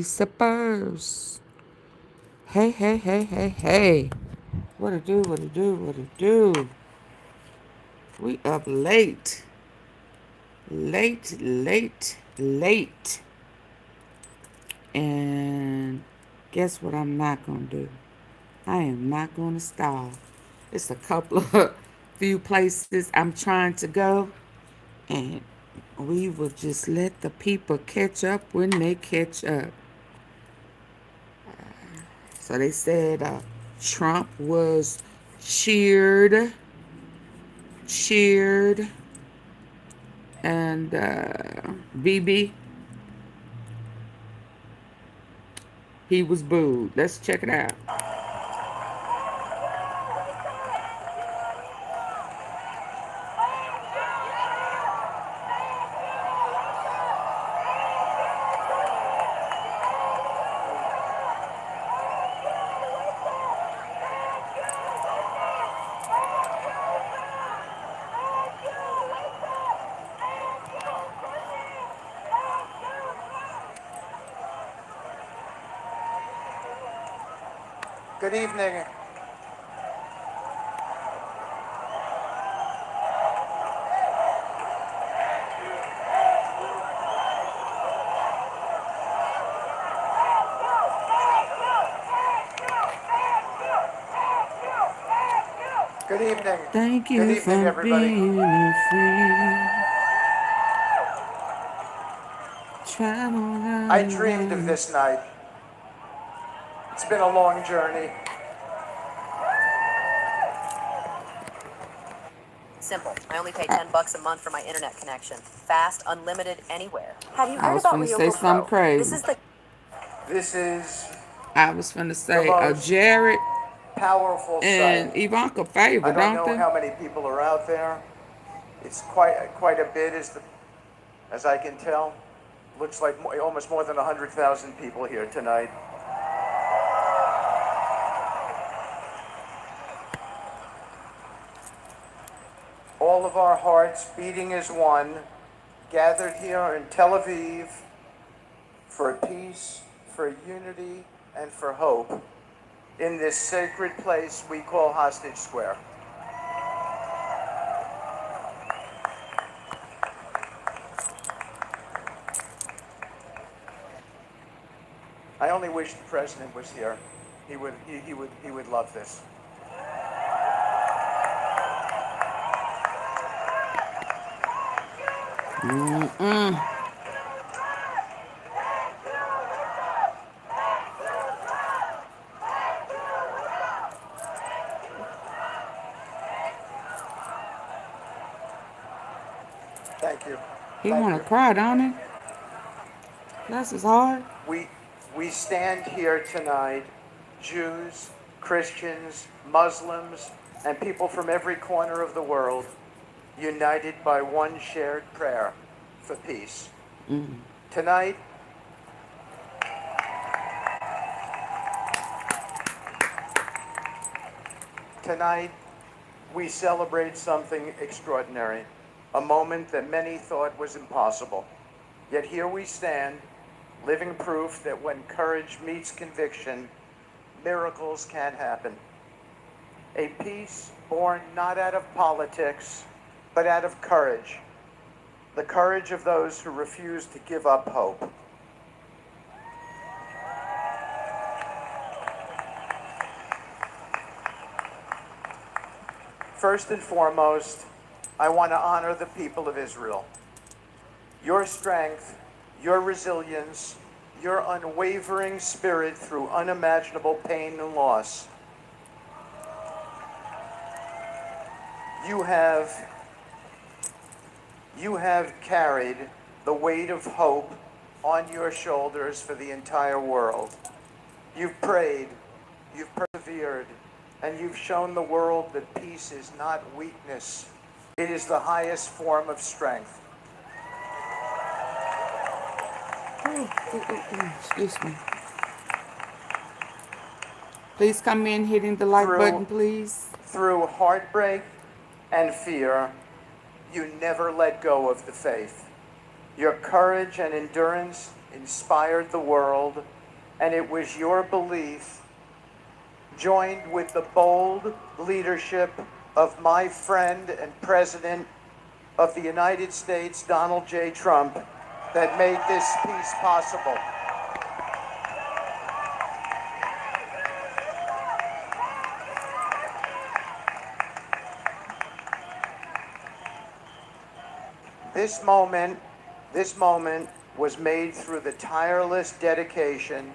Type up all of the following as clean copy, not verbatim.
Suppose. Hey, hey, hey, hey, hey. What it do, what it do, what it do? We up late. Late, late, late. And guess what I'm not going to do? I am not going to stall. It's a couple of few places I'm trying to go. And we will just let the people catch up when they catch up. So they said Trump was cheered, cheered, and BB, he was booed. Let's check it out. Good evening. Good evening. Thank Good you evening, for everybody. being free. Travel I around the dreamed of land. this night. It's been a long journey. Simple. I only pay $10 a month for my internet connection. Fast, unlimited, anywhere. Have you I heard was about finna say Ryoko something Pro? This crazy. is the This is I was finna the say most Jared powerful and site. Ivanka favor, I don't don't know they? how many people are out there. It's quite a bit, as I can tell. Looks like almost more than 100,000 people here tonight. All of our hearts beating as one, gathered here in Tel Aviv for peace, for unity, and for hope in this sacred place we call Hostage Square. I only wish the president was here. He would love this. Thank you. He Thank wanna you. cry, don't he? Bless his heart. We stand here tonight, Jews, Christians, Muslims, and people from every corner of the world, united by one shared prayer for peace. Tonight, tonight, we celebrate something extraordinary, a moment that many thought was impossible. Yet here we stand, living proof that when courage meets conviction, miracles can happen. A peace born not out of politics, but out of courage. The courage of those who refuse to give up hope. First and foremost, I want to honor the people of Israel. Your strength, your resilience, your unwavering spirit through unimaginable pain and loss. You have carried the weight of hope on your shoulders for the entire world. You've prayed, you've persevered, and you've shown the world that peace is not weakness. It is the highest form of strength. Excuse me. Please come in hitting the like button, please. Through heartbreak and fear, you never let go of the faith. Your courage and endurance inspired the world, and it was your belief, joined with the bold leadership of my friend and President of the United States, Donald J. Trump, that made this peace possible. This moment, this moment was made through the tireless dedication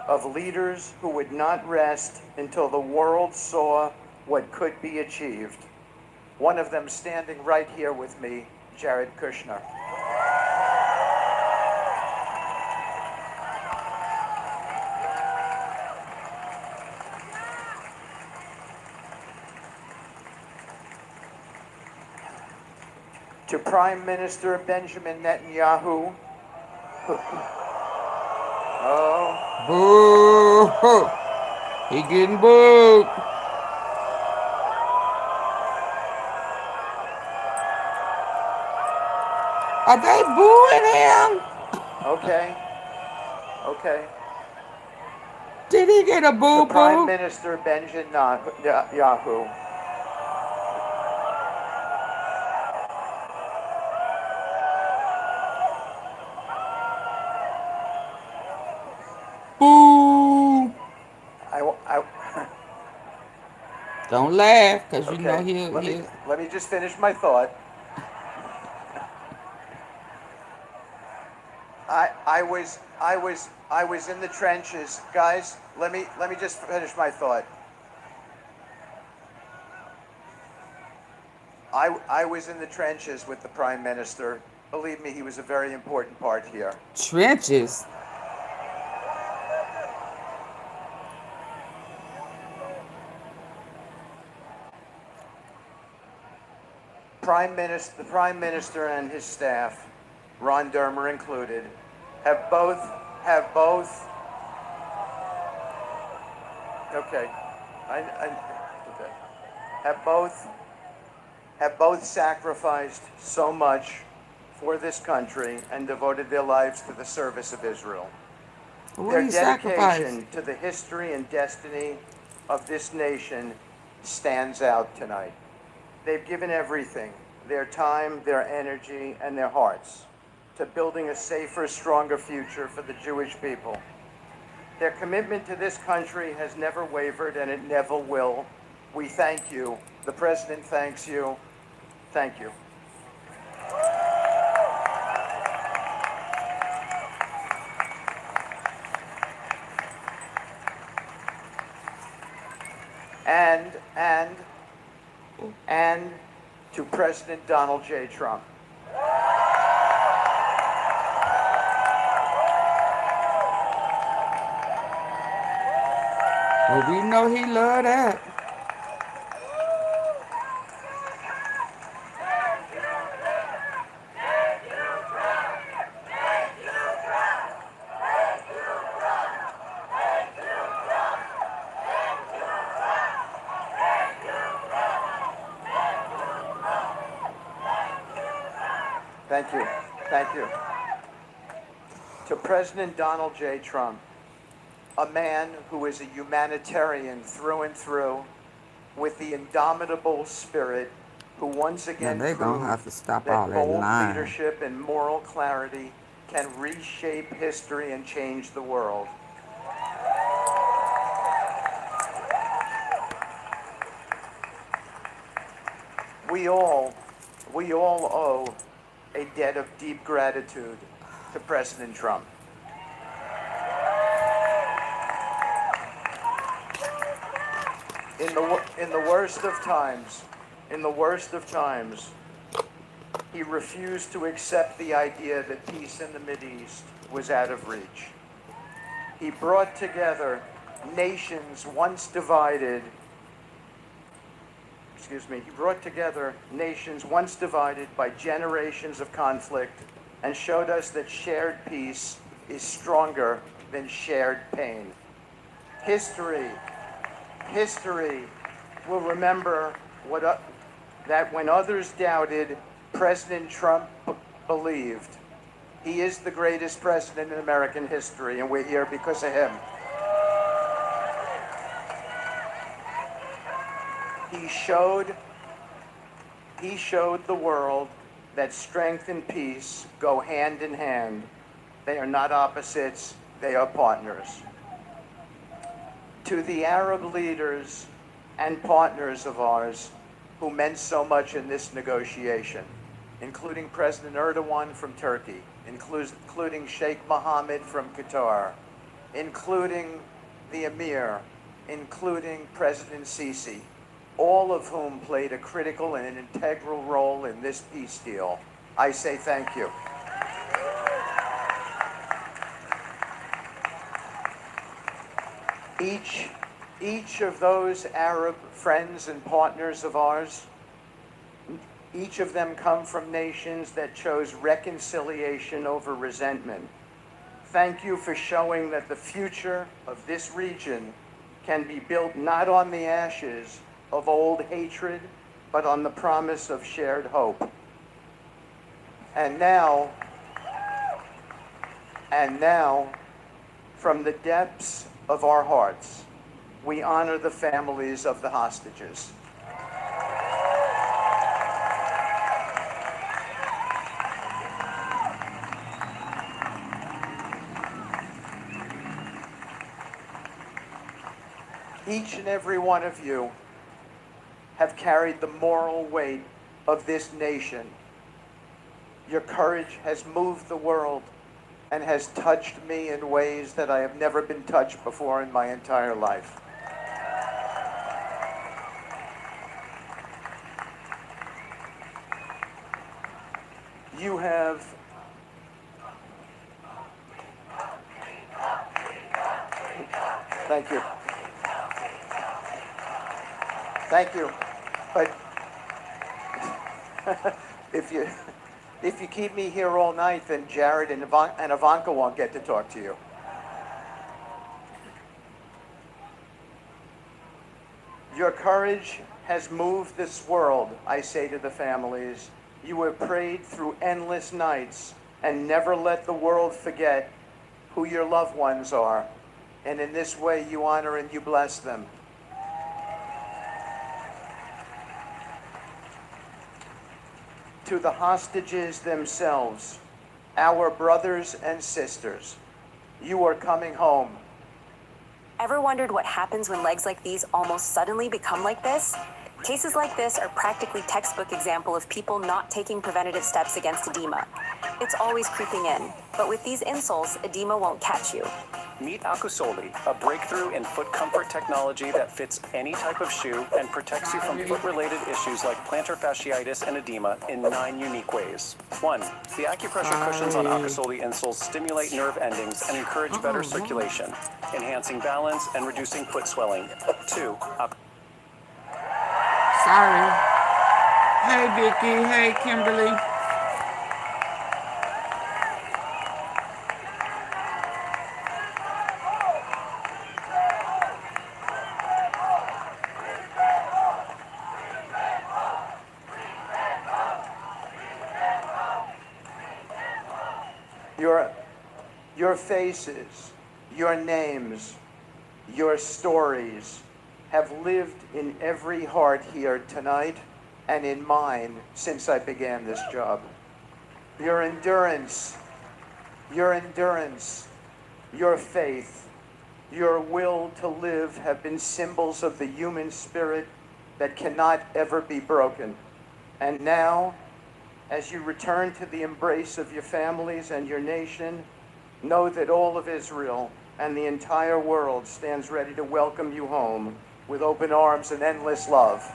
of leaders who would not rest until the world saw what could be achieved. One of them standing right here with me, Jared Kushner. To Prime Minister Benjamin Netanyahu, oh, Boo! He getting booed. Are they booing him? okay, okay. Did he get a To boo Prime boo? Minister Benjamin Netanyahu, Boo! I Don't laugh, cause you know okay. he'll. Let me just finish my thought. I was in the trenches, guys. Let me just finish my thought. I was in the trenches with the Prime Minister. Believe me, he was a very important part here. Trenches. The Prime Minister and his staff, Ron Dermer included, have both okay, okay, have both sacrificed so much for this country and devoted their lives to the service of Israel. What Their do you sacrifice? dedication to the history and destiny of this nation stands out tonight. They've given everything, their time, their energy, and their hearts, to building a safer, stronger future for the Jewish people. Their commitment to this country has never wavered, and it never will. We thank you. The President thanks you. Thank you. And, and, and to President Donald J. Trump. Well, we know he love that. Thank you. Thank you. To President Donald J. Trump, a man who is a humanitarian through and through, with the indomitable spirit, who once Now again they gonna have proved to stop all that that bold lying. leadership and moral clarity can reshape history and change the world. We all owe a debt of deep gratitude to President Trump. In the worst of times, he refused to accept the idea that peace in the Mideast was out of reach. He brought together nations once divided by generations of conflict, and showed us that shared peace is stronger than shared pain. History will remember that when others doubted, President Trump believed. He is the greatest president in American history, and we're here because of him. He showed the world that strength and peace go hand in hand. They are not opposites, they are partners. To the Arab leaders and partners of ours who meant so much in this negotiation, including President Erdogan from Turkey, including Sheikh Mohammed from Qatar, including the Emir, including President Sisi, all of whom played a critical and an integral role in this peace deal. I say thank you. Each of those Arab friends and partners of ours, each of them come from nations that chose reconciliation over resentment. Thank you for showing that the future of this region can be built not on the ashes of old hatred, but on the promise of shared hope. And now, from the depths of our hearts, we honor the families of the hostages. Each and every one of you have carried the moral weight of this nation. Your courage has moved the world and has touched me in ways that I have never been touched before in my entire life. You have Thank you. Thank you. But if you keep me here all night, then Jared and Ivanka won't get to talk to you. Your courage has moved this world, I say to the families. You have prayed through endless nights and never let the world forget who your loved ones are. And in this way, you honor and you bless them. To the hostages themselves, our brothers and sisters, you are coming home. Ever wondered what happens when legs like these almost suddenly become like this? Cases like this are practically textbook example of people not taking preventative steps against edema. It's always creeping in, but with these insoles, edema won't catch you. Meet Akusoli, a breakthrough in foot comfort technology that fits any type of shoe and protects you from foot-related issues like plantar fasciitis and edema in 9 unique ways. 1. The acupressure cushions on Akusoli insoles stimulate nerve endings and encourage better circulation, enhancing balance and reducing foot swelling. 2. Sorry. Hey, Vicky. Hey, Kimberly. Your faces, your names, your stories have lived in every heart here tonight and in mine since I began this job. Your endurance, your faith, your will to live have been symbols of the human spirit that cannot ever be broken. And now, as you return to the embrace of your families and your nation, know that all of Israel and the entire world stands ready to welcome you home with open arms and endless love.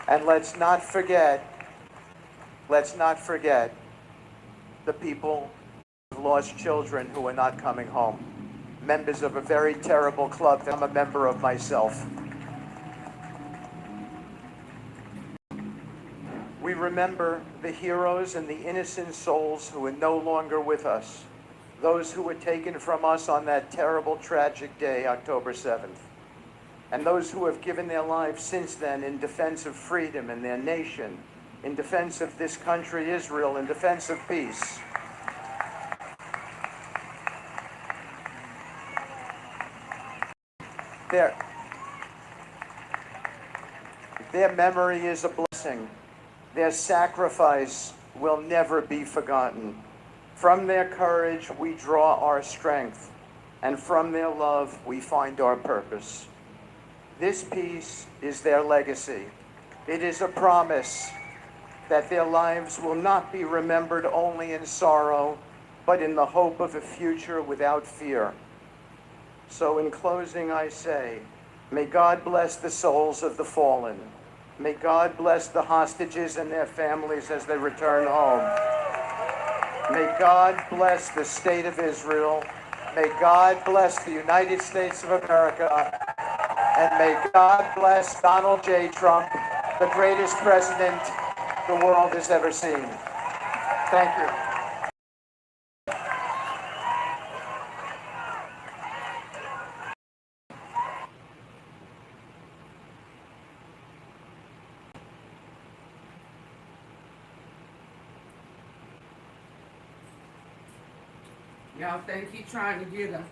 And let's not forget the people who've lost children who are not coming home. Members of a very terrible club that I'm a member of myself. We remember the heroes and the innocent souls who are no longer with us, those who were taken from us on that terrible, tragic day, October 7th. and those who have given their lives since then in defense of freedom and their nation, in defense of this country, Israel, in defense of peace. Their memory is a blessing. Their sacrifice will never be forgotten. From their courage, we draw our strength, and from their love, we find our purpose. This peace is their legacy. It is a promise that their lives will not be remembered only in sorrow, but in the hope of a future without fear. So in closing, I say, may God bless the souls of the fallen. May God bless the hostages and their families as they return home. May God bless the state of Israel. May God bless the United States of America. And may God bless Donald J. Trump, the greatest president the world has ever seen. Thank you. Y'all think he trying to get a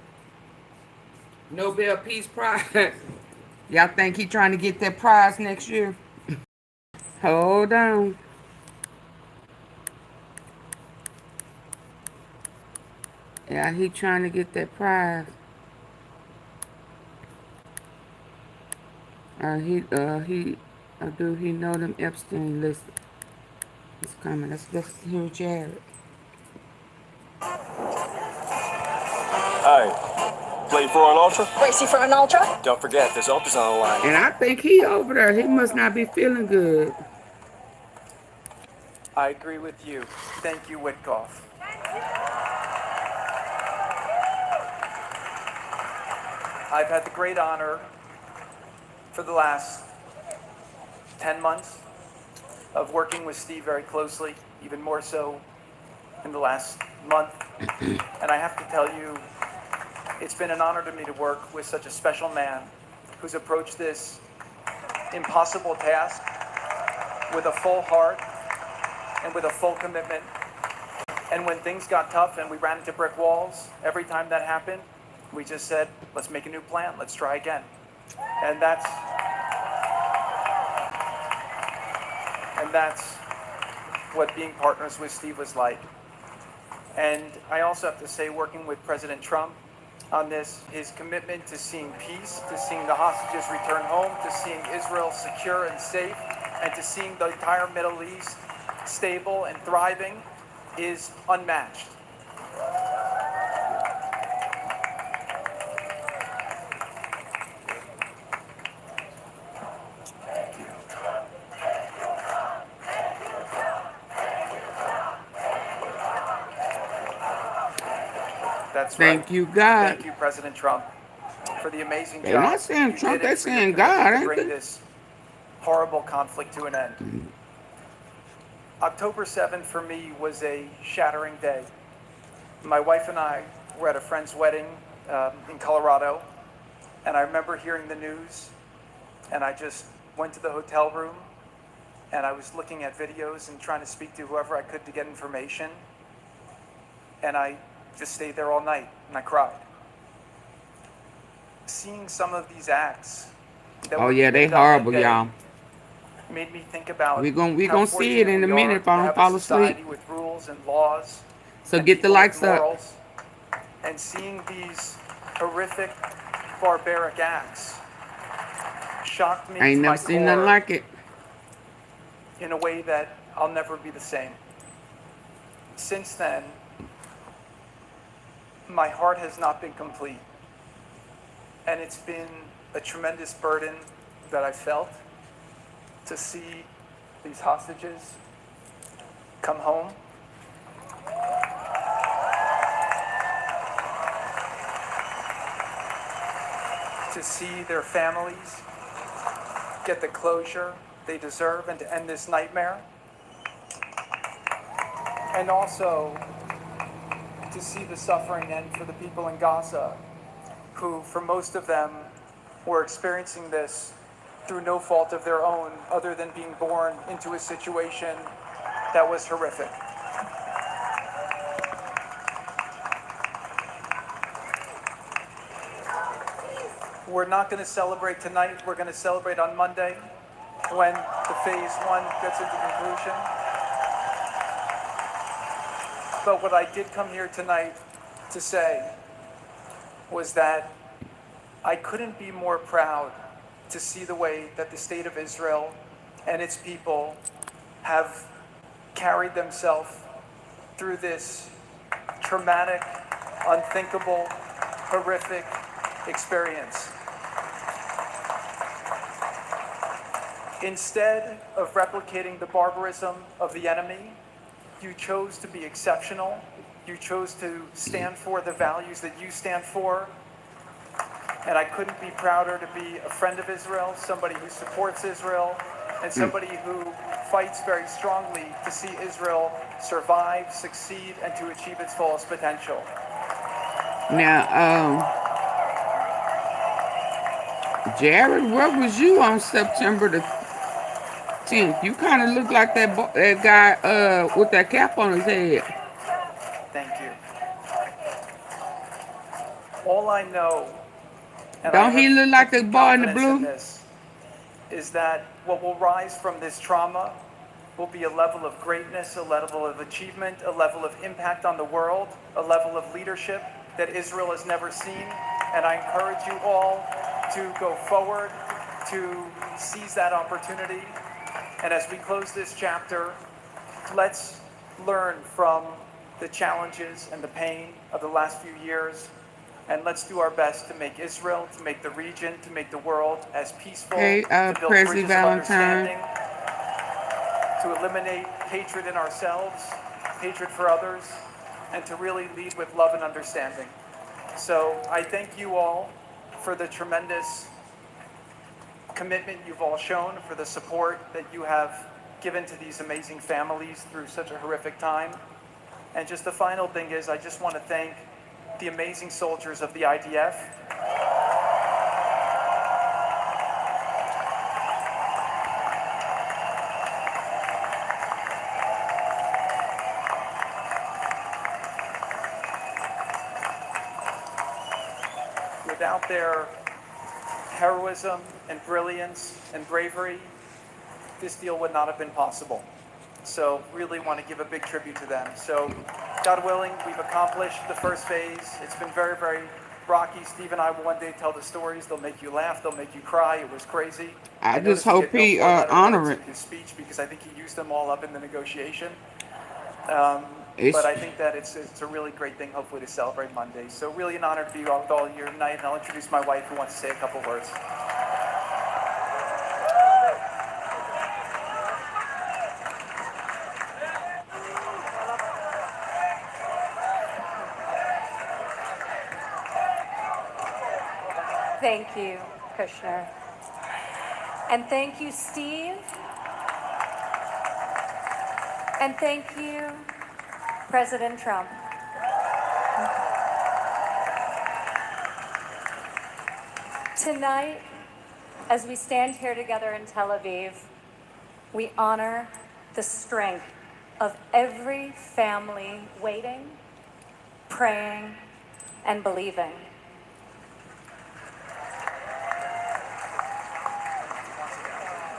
Nobel Peace Prize? Y'all think he trying to get that prize next year? Hold on. Yeah, he trying to get that prize. Do he know them Epstein list? It's coming. Let's hear Jared. Hi. Play for an ultra? Racing for an ultra? Don't forget, there's ultras on the line. And I think he over there. He must not be feeling good. I agree with you. Thank you, Witkoff. I've had the great honor for the last 10 months of working with Steve very closely, even more so in the last month. And I have to tell you, it's been an honor to me to work with such a special man who's approached this impossible task with a full heart and with a full commitment. And when things got tough and we ran into brick walls, every time that happened, we just said, let's make a new plan, let's try again. And that's what being partners with Steve was like. And I also have to say, working with President Trump on this, his commitment to seeing peace, to seeing the hostages return home, to seeing Israel secure and safe, and to seeing the entire Middle East stable and thriving is unmatched. That's right. Thank you, God. Thank you, President Trump, for the amazing They're job. not saying you Trump, did they're and for your saying commitment God, to ain't bring they? this horrible conflict to an end. October 7th for me was a shattering day. My wife and I were at a friend's wedding in Colorado, and I remember hearing the news, and I just went to the hotel room, and I was looking at videos and trying to speak to whoever I could to get information, and I just stayed there all night, and I cried. Seeing some of these acts that Oh were yeah, they committed on that horrible, day y'all. made me think about We how gonna see it fortunate in a we minute are if I to don't have fall a asleep. society with rules and laws So and get the people with likes up. morals. And seeing these horrific, barbaric acts shocked me I ain't to my never seen nothing core like it. in a way that I'll never be the same. Since then, my heart has not been complete. And it's been a tremendous burden that I felt to see these hostages come home. To see their families get the closure they deserve and to end this nightmare. And also to see the suffering end for the people in Gaza, who for most of them were experiencing this through no fault of their own other than being born into a situation that was horrific. We're not going to celebrate tonight. We're going to celebrate on Monday when the phase one gets into conclusion. But what I did come here tonight to say was that I couldn't be more proud to see the way that the state of Israel and its people have carried themselves through this traumatic, unthinkable, horrific experience. Instead of replicating the barbarism of the enemy, you chose to be exceptional. You chose to stand for the values that you stand for. And I couldn't be prouder to be a friend of Israel, somebody who supports Israel, and somebody who fights very strongly to see Israel survive, succeed, and to achieve its fullest potential. Now, Jared, where was you on September the 10th? You kind of look like that guy with that cap on his head. Thank you. All I know, and Don't he look like the complete boy in the confidence in blue? this, is that what will rise from this trauma will be a level of greatness, a level of achievement, a level of impact on the world, a level of leadership that Israel has never seen. And I encourage you all to go forward, to seize that opportunity. And as we close this chapter, let's learn from the challenges and the pain of the last few years. And let's do our best to make Israel, to make the region, to make the world as peaceful, Hey, to build Presley bridges of Valentine. understanding, to eliminate hatred in ourselves, hatred for others, and to really lead with love and understanding. So I thank you all for the tremendous commitment you've all shown, for the support that you have given to these amazing families through such a horrific time. And just the final thing is, I just want to thank the amazing soldiers of the IDF. Without their heroism and brilliance and bravery, this deal would not have been possible. So really want to give a big tribute to them. So God willing, we've accomplished the first phase. It's been very, very rocky. Steve and I will one day tell the stories. They'll make you laugh. They'll make you cry. It was crazy. I just noticed hope had no he four-letter honor words it. in his speech because I think he used them all up in the negotiation. It's But I think that it's a really great thing, hopefully, to celebrate Monday. So really an honor to be with all here tonight, and I'll introduce my wife who wants to say a couple words. Thank you, Kushner. And thank you, Steve. And thank you, President Trump. Tonight, as we stand here together in Tel Aviv, we honor the strength of every family waiting, praying, and believing.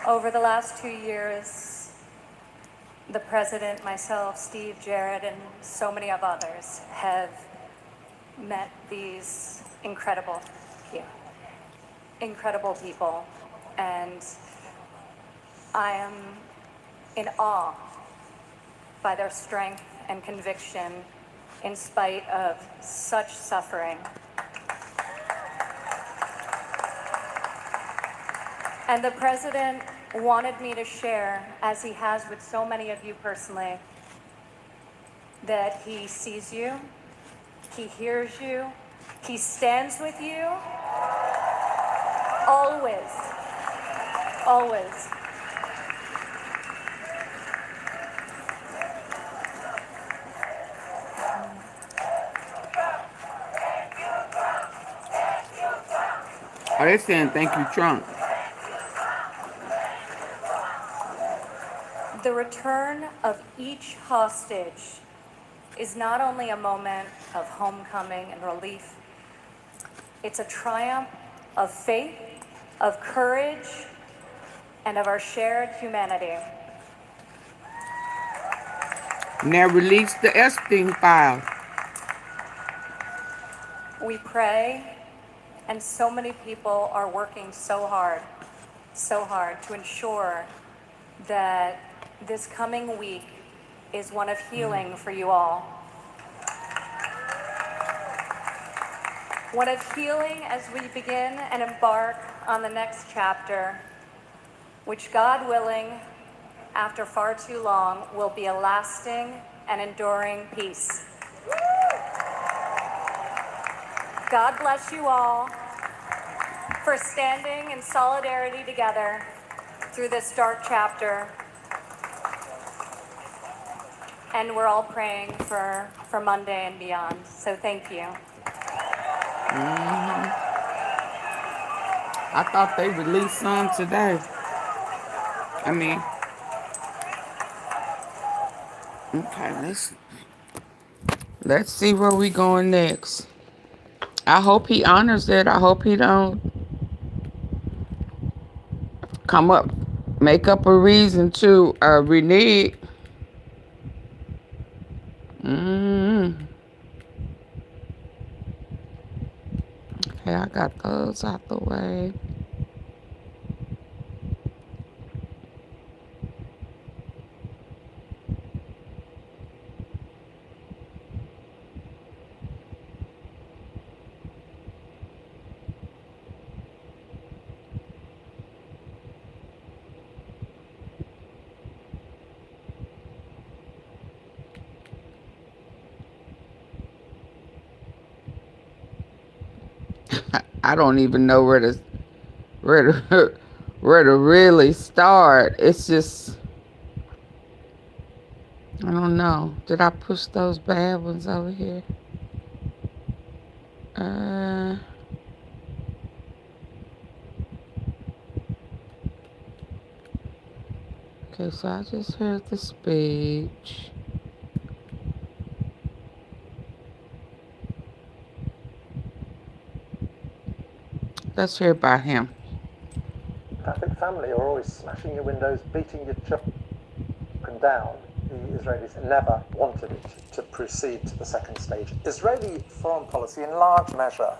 Over the last 2 years, the president, myself, Steve, Jared, and so many of others have met these incredible people, and I am in awe by their strength and conviction in spite of such suffering. And the president wanted me to share, as he has with so many of you personally, that he sees you, he hears you, he stands with you, always, always. Oh, they saying thank you, Trump. The return of each hostage is not only a moment of homecoming and relief, it's a triumph of faith, of courage, and of our shared humanity. Now release the Epstein file. We pray, and so many people are working so hard to ensure that this coming week is one of healing for you all. One of healing as we begin and embark on the next chapter, which, God willing, after far too long, will be a lasting and enduring peace. God bless you all for standing in solidarity together through this dark chapter. And we're all praying for Monday and beyond. So thank you. I thought they released some today. I mean, okay, let's see where we going next. I hope he honors it. I hope he don't come up, make up a reason to renege. Okay, I got those out the way. I don't even know where to where to really start. It's just, I don't know. Did I push those bad ones over here? Okay, so I just heard the speech. Let's hear about him. Catholic family are always smashing your windows, beating your children down. The Israelis never wanted it to proceed to the second stage. Israeli foreign policy, in large measure,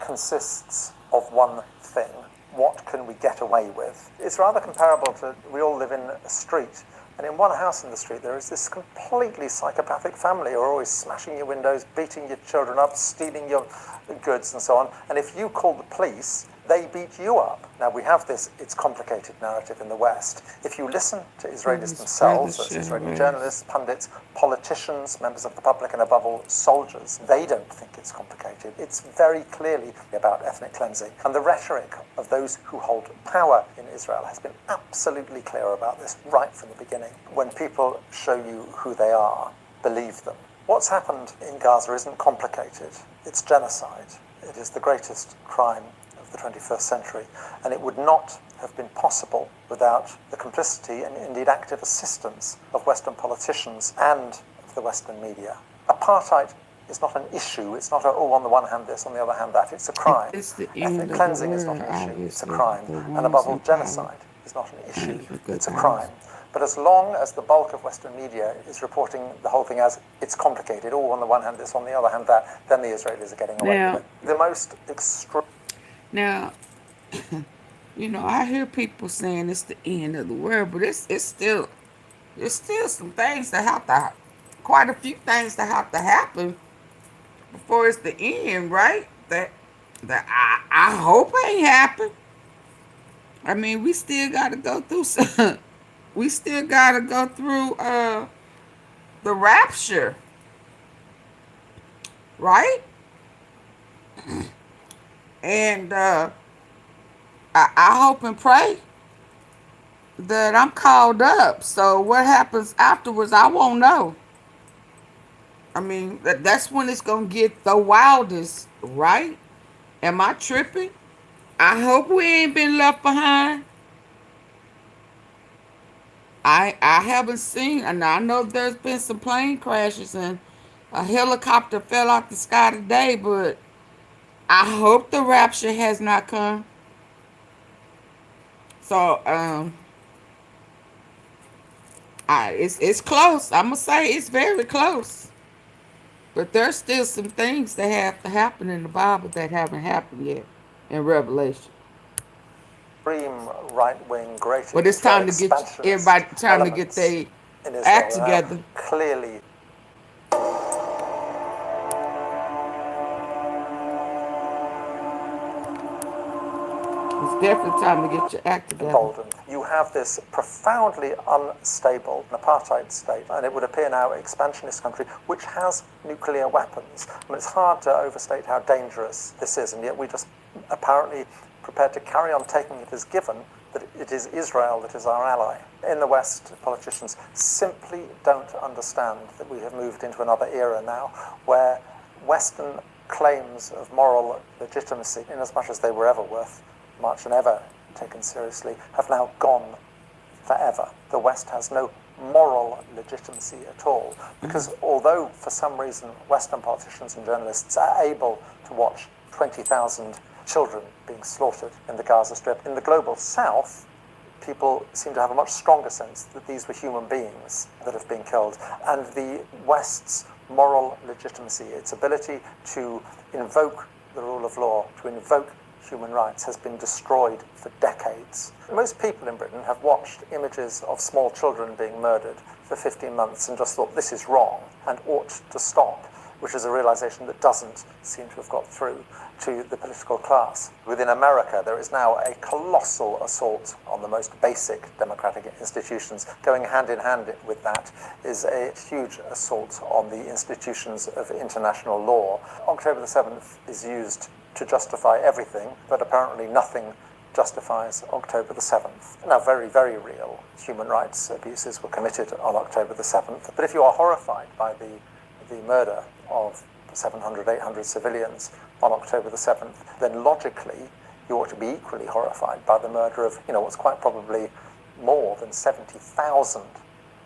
consists of one thing. What can we get away with? It's rather comparable to, we all live in a street, and in one house in the street there is this completely psychopathic family who are always smashing your windows, beating your children up, stealing your goods and so on. And if you call the police, they beat you up. Now we have this, it's complicated narrative in the West. If you listen to Israelis themselves, as Israeli journalists, pundits, politicians, members of the public, and above all, soldiers, they don't think it's complicated. It's very clearly about ethnic cleansing. And the rhetoric of those who hold power in Israel has been absolutely clear about this right from the beginning. When people show you who they are, believe them. What's happened in Gaza isn't complicated. It's genocide. It is the greatest crime of the 21st century, and it would not have been possible without the complicity and indeed active assistance of Western politicians and of the Western media. Apartheid is not an issue. It's not on the one hand this, on the other hand that. It's a crime. Ethnic cleansing is not an issue. It's a crime. And above all, genocide is not an issue. It's a crime. But as long as the bulk of Western media is reporting the whole thing as it's complicated, on the one hand this, on the other hand that, then the Israelis are getting away with it. The most extreme. Now, you know, I hear people saying it's the end of the world, but it's still, there's still some things that have to, quite a few things that have to happen before it's the end, right? That I hope ain't happen. I mean, we still got to go through some. We still got to go through the rapture, right? And I hope and pray that I'm called up. So what happens afterwards, I won't know. I mean, that's when it's going to get the wildest, right? Am I tripping? I hope we ain't been left behind. I haven't seen, and I know there's been some plane crashes and a helicopter fell out the sky today, but I hope the rapture has not come. So it's close. I'm gonna say it's very close. But there's still some things that have to happen in the Bible that haven't happened yet in Revelation. Extreme right-wing, But it's greatest time to get expansionist everybody trying to get elements their in Israel act are now together. clearly It's definitely time to get your act together. emboldened. You have this profoundly unstable apartheid state, and it would appear now expansionist country which has nuclear weapons. I mean, it's hard to overstate how dangerous this is, and yet we just apparently prepared to carry on taking it as given that it is Israel that is our ally. In the West, politicians simply don't understand that we have moved into another era now where Western claims of moral legitimacy, in as much as they were ever worth much and ever taken seriously, have now gone forever. The West has no moral legitimacy at all, because although for some reason Western politicians and journalists are able to watch 20,000 children being slaughtered in the Gaza Strip, in the global South, people seem to have a much stronger sense that these were human beings that have been killed. And the West's moral legitimacy, its ability to invoke the rule of law, to invoke human rights, has been destroyed for decades. Most people in Britain have watched images of small children being murdered for 15 months and just thought this is wrong and ought to stop, which is a realization that doesn't seem to have got through to the political class. Within America, there is now a colossal assault on the most basic democratic institutions. Going hand in hand with that is a huge assault on the institutions of international law. October the 7th is used to justify everything, but apparently nothing justifies October the 7th. Now, very, very real human rights abuses were committed on October the 7th, but if you are horrified by the murder of 700, 800 civilians on October the 7th, then logically you ought to be equally horrified by the murder of, what's quite probably more than 70,000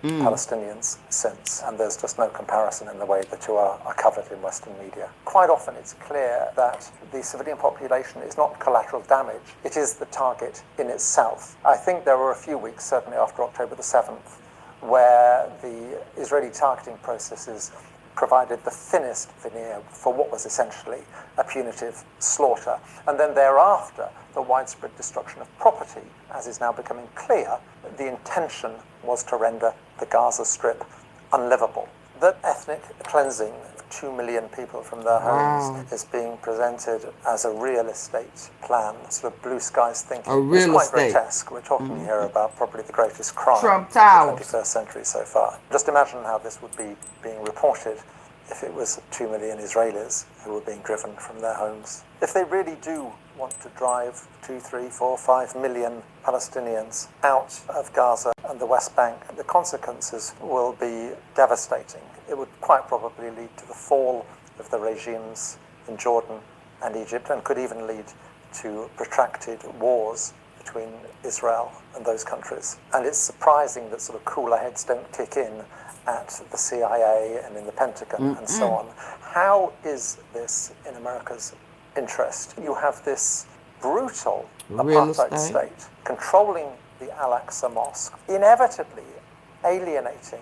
Palestinians since, and there's just no comparison in the way the two are covered in Western media. Quite often it's clear that the civilian population is not collateral damage, it is the target in itself. I think there were a few weeks, certainly after October the 7th, where the Israeli targeting processes provided the thinnest veneer for what was essentially a punitive slaughter. And then thereafter, the widespread destruction of property, as is now becoming clear, the intention was to render the Gaza Strip unlivable. That ethnic cleansing of 2 million people from their homes is being presented as a real estate plan, sort of blue skies thinking. A real it's quite estate. grotesque. We're talking here about probably the greatest crime Trump of Towers. the 21st century so far. Just imagine how this would be being reported if it was 2 million Israelis who were being driven from their homes. If they really do want to drive 2, 3, 4, 5 million Palestinians out of Gaza and the West Bank, the consequences will be devastating. It would quite probably lead to the fall of the regimes in Jordan and Egypt, and could even lead to protracted wars between Israel and those countries. And it's surprising that sort of cooler heads don't kick in at the CIA and in the Pentagon and so on. How is this in America's interest? You have this brutal apartheid state controlling the Al-Aqsa Mosque, inevitably alienating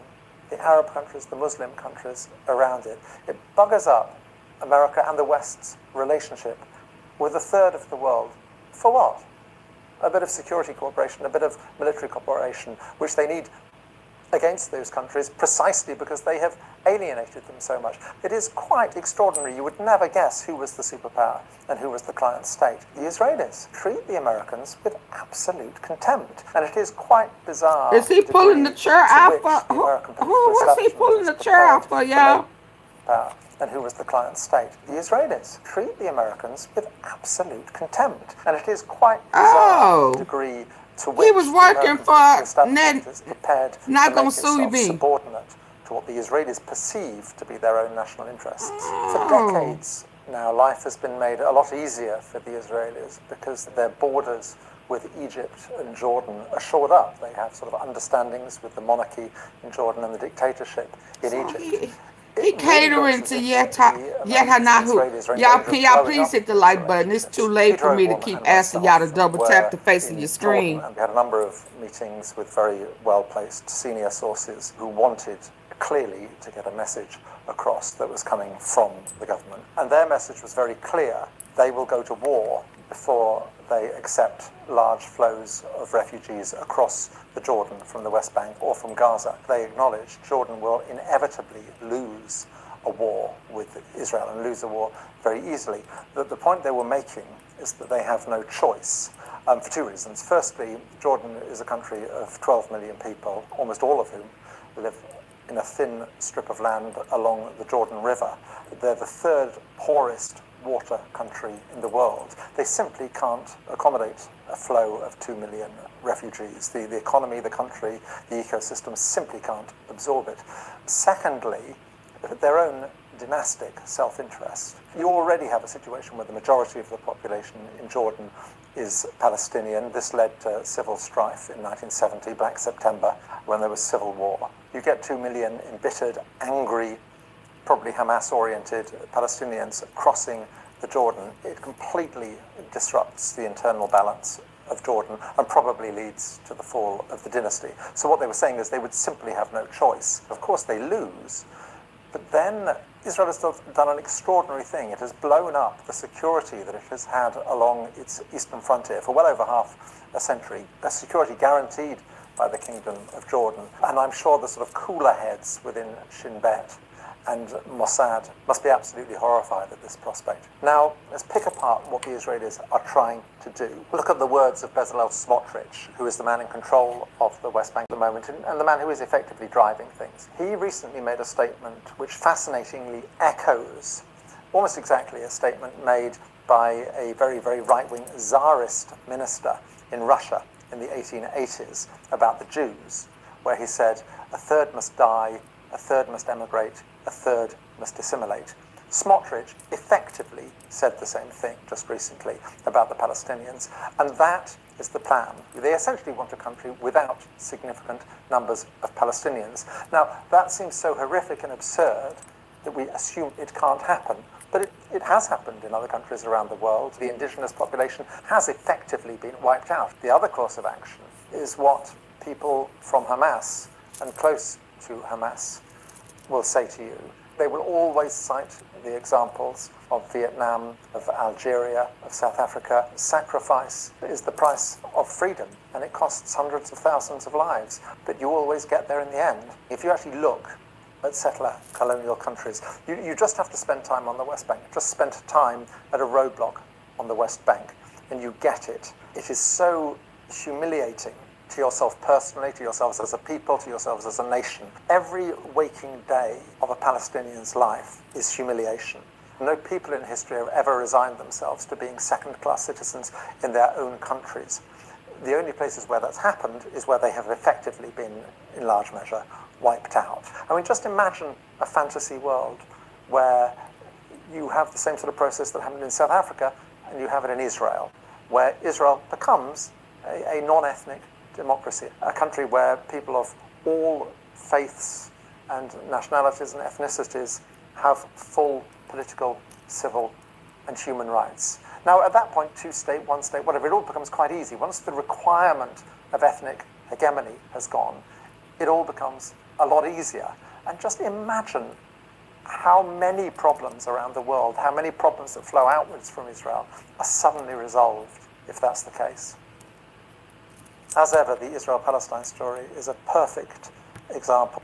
the Arab countries, the Muslim countries around it. It buggers up America and the West's relationship with a third of the world. For what? A bit of security cooperation, a bit of military cooperation, which they need against those countries precisely because they have alienated them so much. It is quite extraordinary. You would never guess who was the superpower and who was the client state. The Israelis treat the Americans with absolute contempt, and it is quite bizarre. Is he pulling the chair out for? What's he pulling the chair out for, y'all? And who was the client state? The Israelis treat the Americans with absolute contempt, and it is quite bizarre degree to which he was working for Net is prepared not to gonna make sue itself me. subordinate to what the Israelis perceive to be their own national interests. For decades, Now, life has been made a lot easier for the Israelis because their borders with Egypt and Jordan are shored up. They have sort of understandings with the monarchy in Jordan and the dictatorship in So Egypt. he It really looks catering as to if the Americans and Netanyahu. Israelis are in Y'all, danger can of y'all blowing please up hit the those like button? It's too relationships. late for Peter me to Oborn keep and asking y'all to myself double tap were the face of in your Jordan, screen. and we had a number of meetings with very well-placed senior sources who wanted clearly to get a message across that was coming from the government. And their message was very clear. They will go to war before they accept large flows of refugees across the Jordan from the West Bank or from Gaza. They acknowledge Jordan will inevitably lose a war with Israel and lose a war very easily. The point they were making is that they have no choice for two reasons. Firstly, Jordan is a country of 12 million people, almost all of whom live in a thin strip of land along the Jordan River. They're the third poorest water country in the world. They simply can't accommodate a flow of 2 million refugees. The economy, the country, the ecosystem simply can't absorb it. Secondly, their own dynastic self-interest. You already have a situation where the majority of the population in Jordan is Palestinian. This led to civil strife in 1970, Black September, when there was civil war. You get 2 million embittered, angry, probably Hamas-oriented Palestinians crossing the Jordan. It completely disrupts the internal balance of Jordan and probably leads to the fall of the dynasty. So what they were saying is they would simply have no choice. Of course they lose, but then Israel has done an extraordinary thing. It has blown up the security that it has had along its eastern frontier for well over half a century, a security guaranteed by the Kingdom of Jordan. And I'm sure the sort of cooler heads within Shin Bet and Mossad must be absolutely horrified at this prospect. Now, let's pick apart what the Israelis are trying to do. Look at the words of Bezalel Smotrich, who is the man in control of the West Bank at the moment, and the man who is effectively driving things. He recently made a statement which fascinatingly echoes almost exactly a statement made by a very, very right-wing Tsarist minister in Russia in the 1880s about the Jews, where he said, a third must die, a third must emigrate, a third must assimilate. Smotrich effectively said the same thing just recently about the Palestinians, and that is the plan. They essentially want a country without significant numbers of Palestinians. Now, that seems so horrific and absurd that we assume it can't happen, but it has happened in other countries around the world. The indigenous population has effectively been wiped out. The other course of action is what people from Hamas and close to Hamas will say to you. They will always cite the examples of Vietnam, of Algeria, of South Africa. Sacrifice is the price of freedom, and it costs hundreds of thousands of lives, but you always get there in the end. If you actually look at settler colonial countries, you just have to spend time on the West Bank. Just spend time at a roadblock on the West Bank, and you get it. It is so humiliating to yourself personally, to yourselves as a people, to yourselves as a nation. Every waking day of a Palestinian's life is humiliation. No people in history have ever resigned themselves to being second-class citizens in their own countries. The only places where that's happened is where they have effectively been, in large measure, wiped out. I mean, just imagine a fantasy world where you have the same sort of process that happened in South Africa and you have it in Israel, where Israel becomes a non-ethnic democracy, a country where people of all faiths and nationalities and ethnicities have full political, civil, and human rights. Now, at that point, two-state, one-state, whatever, it all becomes quite easy. Once the requirement of ethnic hegemony has gone, it all becomes a lot easier. And just imagine how many problems around the world, how many problems that flow outwards from Israel are suddenly resolved if that's the case. As ever, the Israel-Palestine story is a perfect example.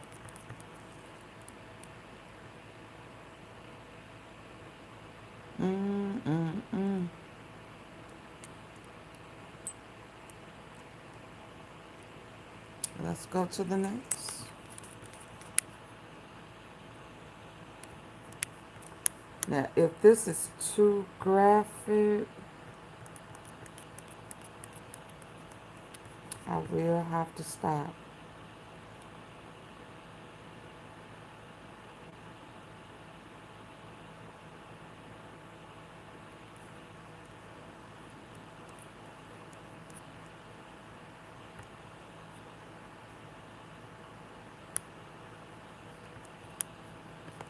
Let's go to the next. Now, if this is too graphic, I will have to stop.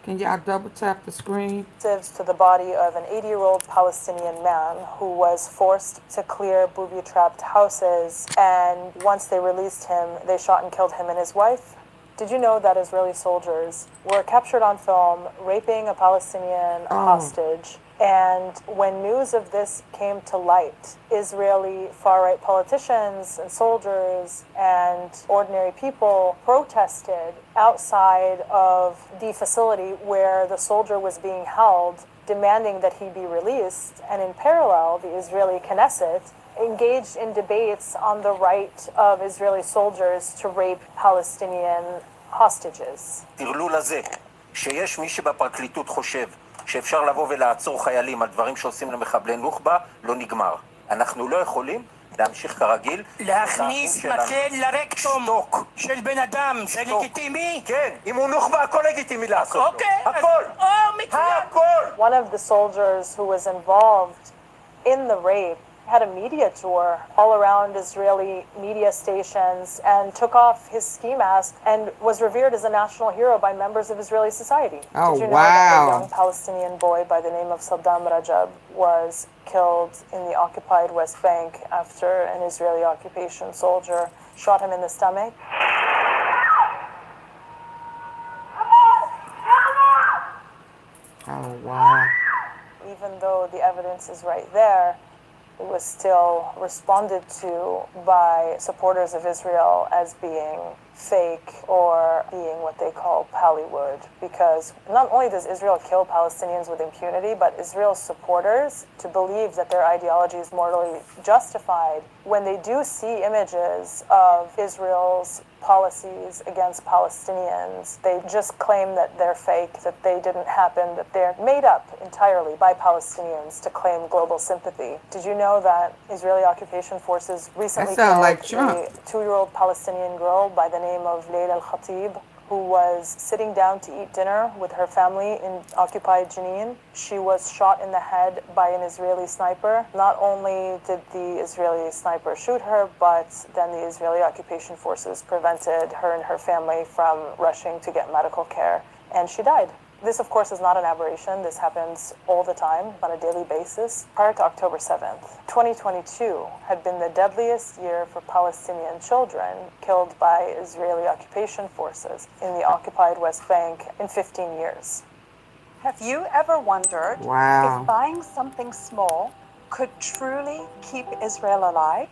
Can y'all double tap the screen? To the body of an 80-year-old Palestinian man who was forced to clear booby-trapped houses, and once they released him, they shot and killed him and his wife. Did you know that Israeli soldiers were captured on film raping a Palestinian hostage? And when news of this came to light, Israeli far-right politicians and soldiers and ordinary people protested outside of the facility where the soldier was being held, demanding that he be released. And in parallel, the Israeli Knesset engaged in debates on the right of Israeli soldiers to rape Palestinian hostages. טרלול הזה, שיש מי שבפרקליטות חושב שאפשר לבוא ולעצור חיילים על דברים שעושים למחבלי נוח'בה, לא נגמר. אנחנו לא יכולים להמשיך כרגיל. להכניס מקל לרקטום של בן אדם, זה לגיטימי? כן, אם הוא נוח'בה, הכל לגיטימי לעשות. אוקיי, הכל. הכל. One of the soldiers who was involved in the rape had a media tour all around Israeli media stations and took off his ski mask and was revered as a national hero by members of Israeli society. Oh, Did you know wow. that a young Palestinian boy by the name of Saddam Rajab was killed in the occupied West Bank after an Israeli occupation soldier shot him in the stomach? Oh, wow. Even though the evidence is right there, it was still responded to by supporters of Israel as being fake or being what they call Hollywood, because not only does Israel kill Palestinians with impunity, but Israel's supporters, to believe that their ideology is morally justified, when they do see images of Israel's policies against Palestinians, they just claim that they're fake, that they didn't happen, that they're made up entirely by Palestinians to claim global sympathy. Did you know that Israeli occupation forces recently killed like Trump. a 2-year-old Palestinian girl by the name of Layla al-Khatib, who was sitting down to eat dinner with her family in occupied Jenin? She was shot in the head by an Israeli sniper. Not only did the Israeli sniper shoot her, but then the Israeli occupation forces prevented her and her family from rushing to get medical care, and she died. This, of course, is not an aberration. This happens all the time on a daily basis. Prior to October 7th, 2022 had been the deadliest year for Palestinian children killed by Israeli occupation forces in the occupied West Bank in 15 years. Have you ever wondered Wow. if buying something small could truly keep Israel alive?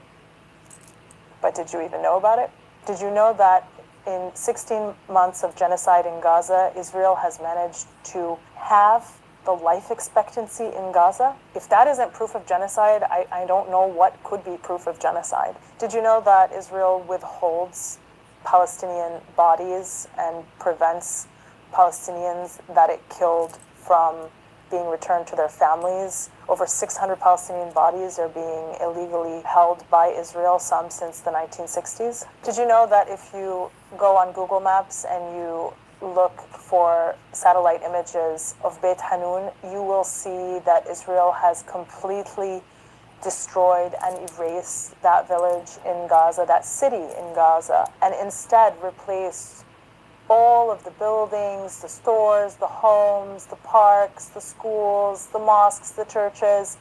But did you even know about it? Did you know that in 16 months of genocide in Gaza, Israel has managed to halve the life expectancy in Gaza? If that isn't proof of genocide, I don't know what could be proof of genocide. Did you know that Israel withholds Palestinian bodies and prevents Palestinians that it killed from being returned to their families? Over 600 Palestinian bodies are being illegally held by Israel, some since the 1960s. Did you know that if you go on Google Maps and you look for satellite images of Beit Hanun, you will see that Israel has completely destroyed and erased that village in Gaza, that city in Gaza, and instead replaced all of the buildings, the stores, the homes, the parks, the schools, the mosques, the churches,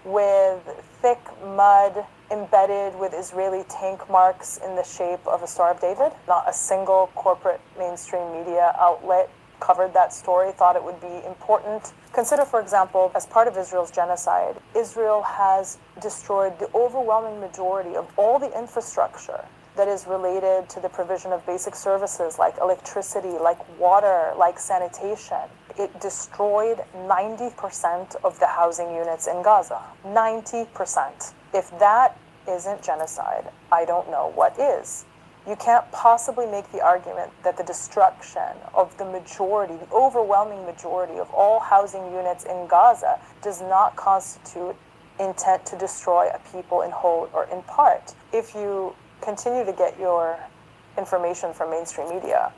with thick mud embedded with Israeli tank marks in the shape of a Star of David. Not a single corporate mainstream media outlet covered that story, thought it would be important. Consider, for example, as part of Israel's genocide, Israel has destroyed the overwhelming majority of all the infrastructure that is related to the provision of basic services like electricity, like water, like sanitation. It destroyed 90% of the housing units in Gaza. 90%. If that isn't genocide, I don't know what is. You can't possibly make the argument that the destruction of the majority, the overwhelming majority of all housing units in Gaza does not constitute intent to destroy a people in whole or in part. If you continue to get your information from mainstream media,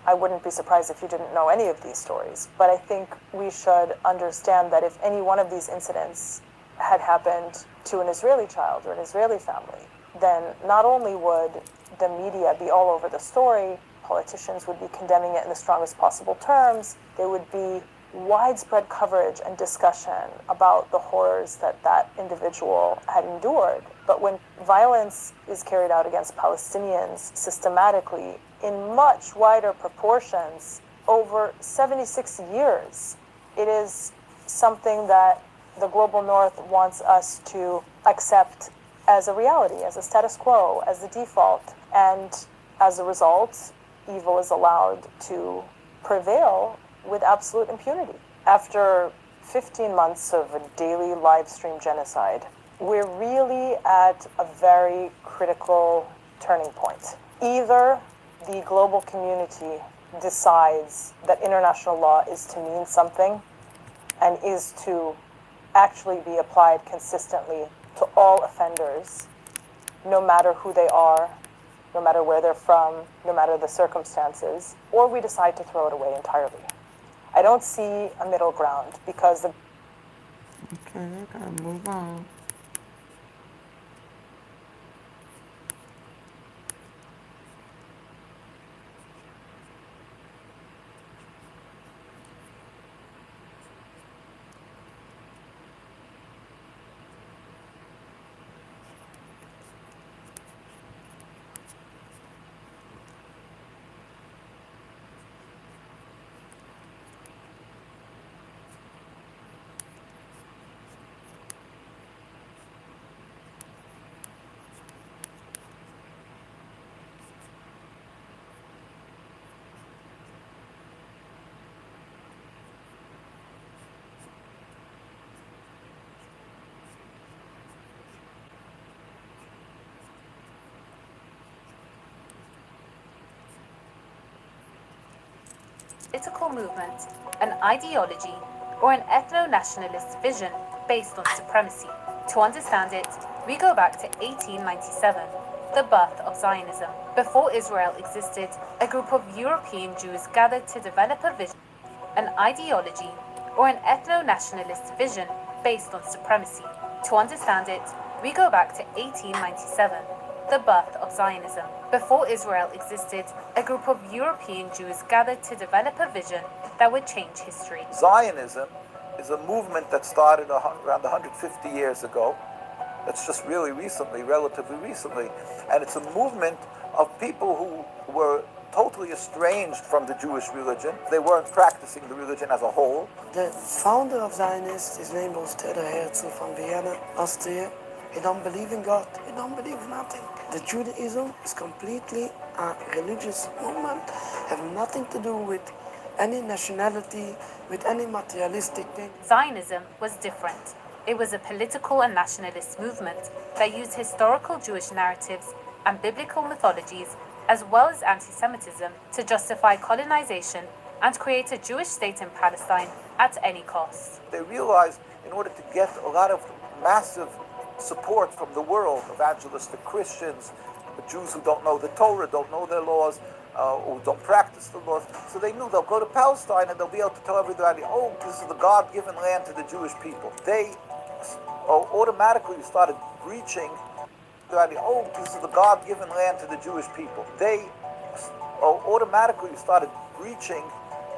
I wouldn't be surprised if you didn't know any of these stories. But I think we should understand that if any one of these incidents had happened to an Israeli child or an Israeli family, then not only would the media be all over the story, Politicians would be condemning it in the strongest possible terms. There would be widespread coverage and discussion about the horrors that that individual had endured. But when violence is carried out against Palestinians systematically in much wider proportions over 76 years, it is something that the global north wants us to accept as a reality, as a status quo, as the default. And as a result, evil is allowed to prevail with absolute impunity. After 15 months of a daily live stream genocide, we're really at a very critical turning point. Either the global community decides that international law is to mean something and is to actually be applied consistently to all offenders, no matter who they are, no matter where they're from, no matter the circumstances, or we decide to throw it away entirely. I don't see a middle ground because the Okay, I gotta move on. Political movement, an ideology, or an ethno-nationalist vision based on supremacy. To understand it, we go back to 1897, the birth of Zionism. Before Israel existed, a group of European Jews gathered to develop a vision, an ideology, or an ethno-nationalist vision based on supremacy. To understand it, we go back to 1897, the birth of Zionism. Before Israel existed, a group of European Jews gathered to develop a vision that would change history. Zionism is a movement that started around 150 years ago. That's just really recently, relatively recently. And it's a movement of people who were totally estranged from the Jewish religion. They weren't practicing the religion as a whole. The founder of Zionists, his name was Theodor Herzl from Vienna, Austria. He don't believe in God, he don't believe in nothing. The Judaism is completely a religious movement, have nothing to do with any nationality, with any materialistic thing. Zionism was different. It was a political and nationalist movement that used historical Jewish narratives and biblical mythologies, as well as anti-Semitism, to justify colonization and create a Jewish state in Palestine at any cost. They realized in order to get a lot of massive support from the world, evangelistic Christians, Jews who don't know the Torah, don't know their laws, who don't practice the laws. So they knew they'll go to Palestine and they'll be able to tell everybody, oh, this is the God-given land to the Jewish people. They automatically started breaching, oh, this is the God-given land to the Jewish people. They automatically started breaching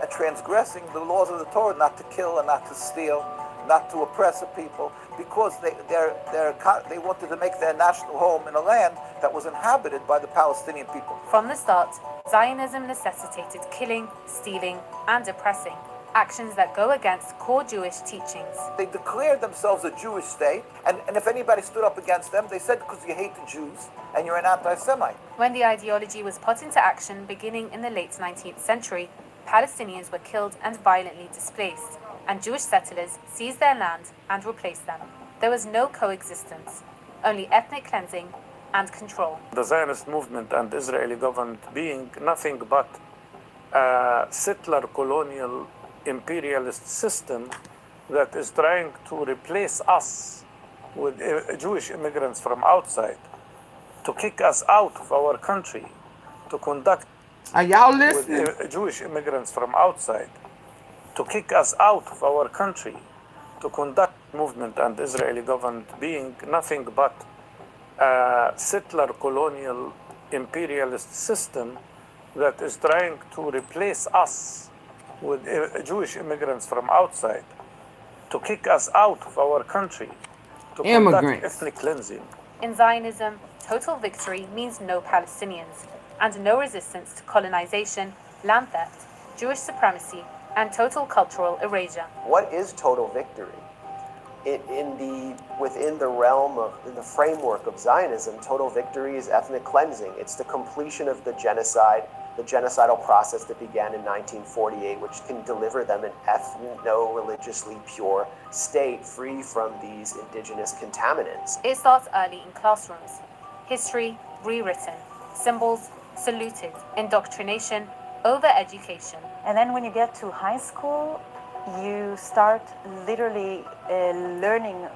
and transgressing the laws of the Torah, not to kill and not to steal, not to oppress a people, because they wanted to make their national home in a land that was inhabited by the Palestinian people. From the start, Zionism necessitated killing, stealing, and oppressing, actions that go against core Jewish teachings. They declared themselves a Jewish state, and if anybody stood up against them, they said, because you hate the Jews and you're an anti-Semite. When the ideology was put into action beginning in the late 19th century, Palestinians were killed and violently displaced, and Jewish settlers seized their land and replaced them. There was no coexistence, only ethnic cleansing and control. The Zionist movement and the Israeli government being nothing but a settler colonial imperialist system that is trying to replace us with Jewish immigrants from outside, to kick us out of our country, to conduct Are y'all listening? with Jewish immigrants from outside, to kick us out of our country, to conduct movement and the Israeli government being nothing but a settler colonial imperialist system that is trying to replace us with Jewish immigrants from outside, to kick us out of our country, to conduct Immigrants. ethnic cleansing. In Zionism, total victory means no Palestinians, and no resistance to colonization, land theft, Jewish supremacy, and total cultural erasure. What is total victory? Within the realm of, in the framework of Zionism, total victory is ethnic cleansing. It's the completion of the genocidal process that began in 1948, which can deliver them an ethno-religiously pure state free from these indigenous contaminants. It starts early in classrooms. History rewritten, symbols saluted, indoctrination, over-education. And then when you get to high school, you start literally learning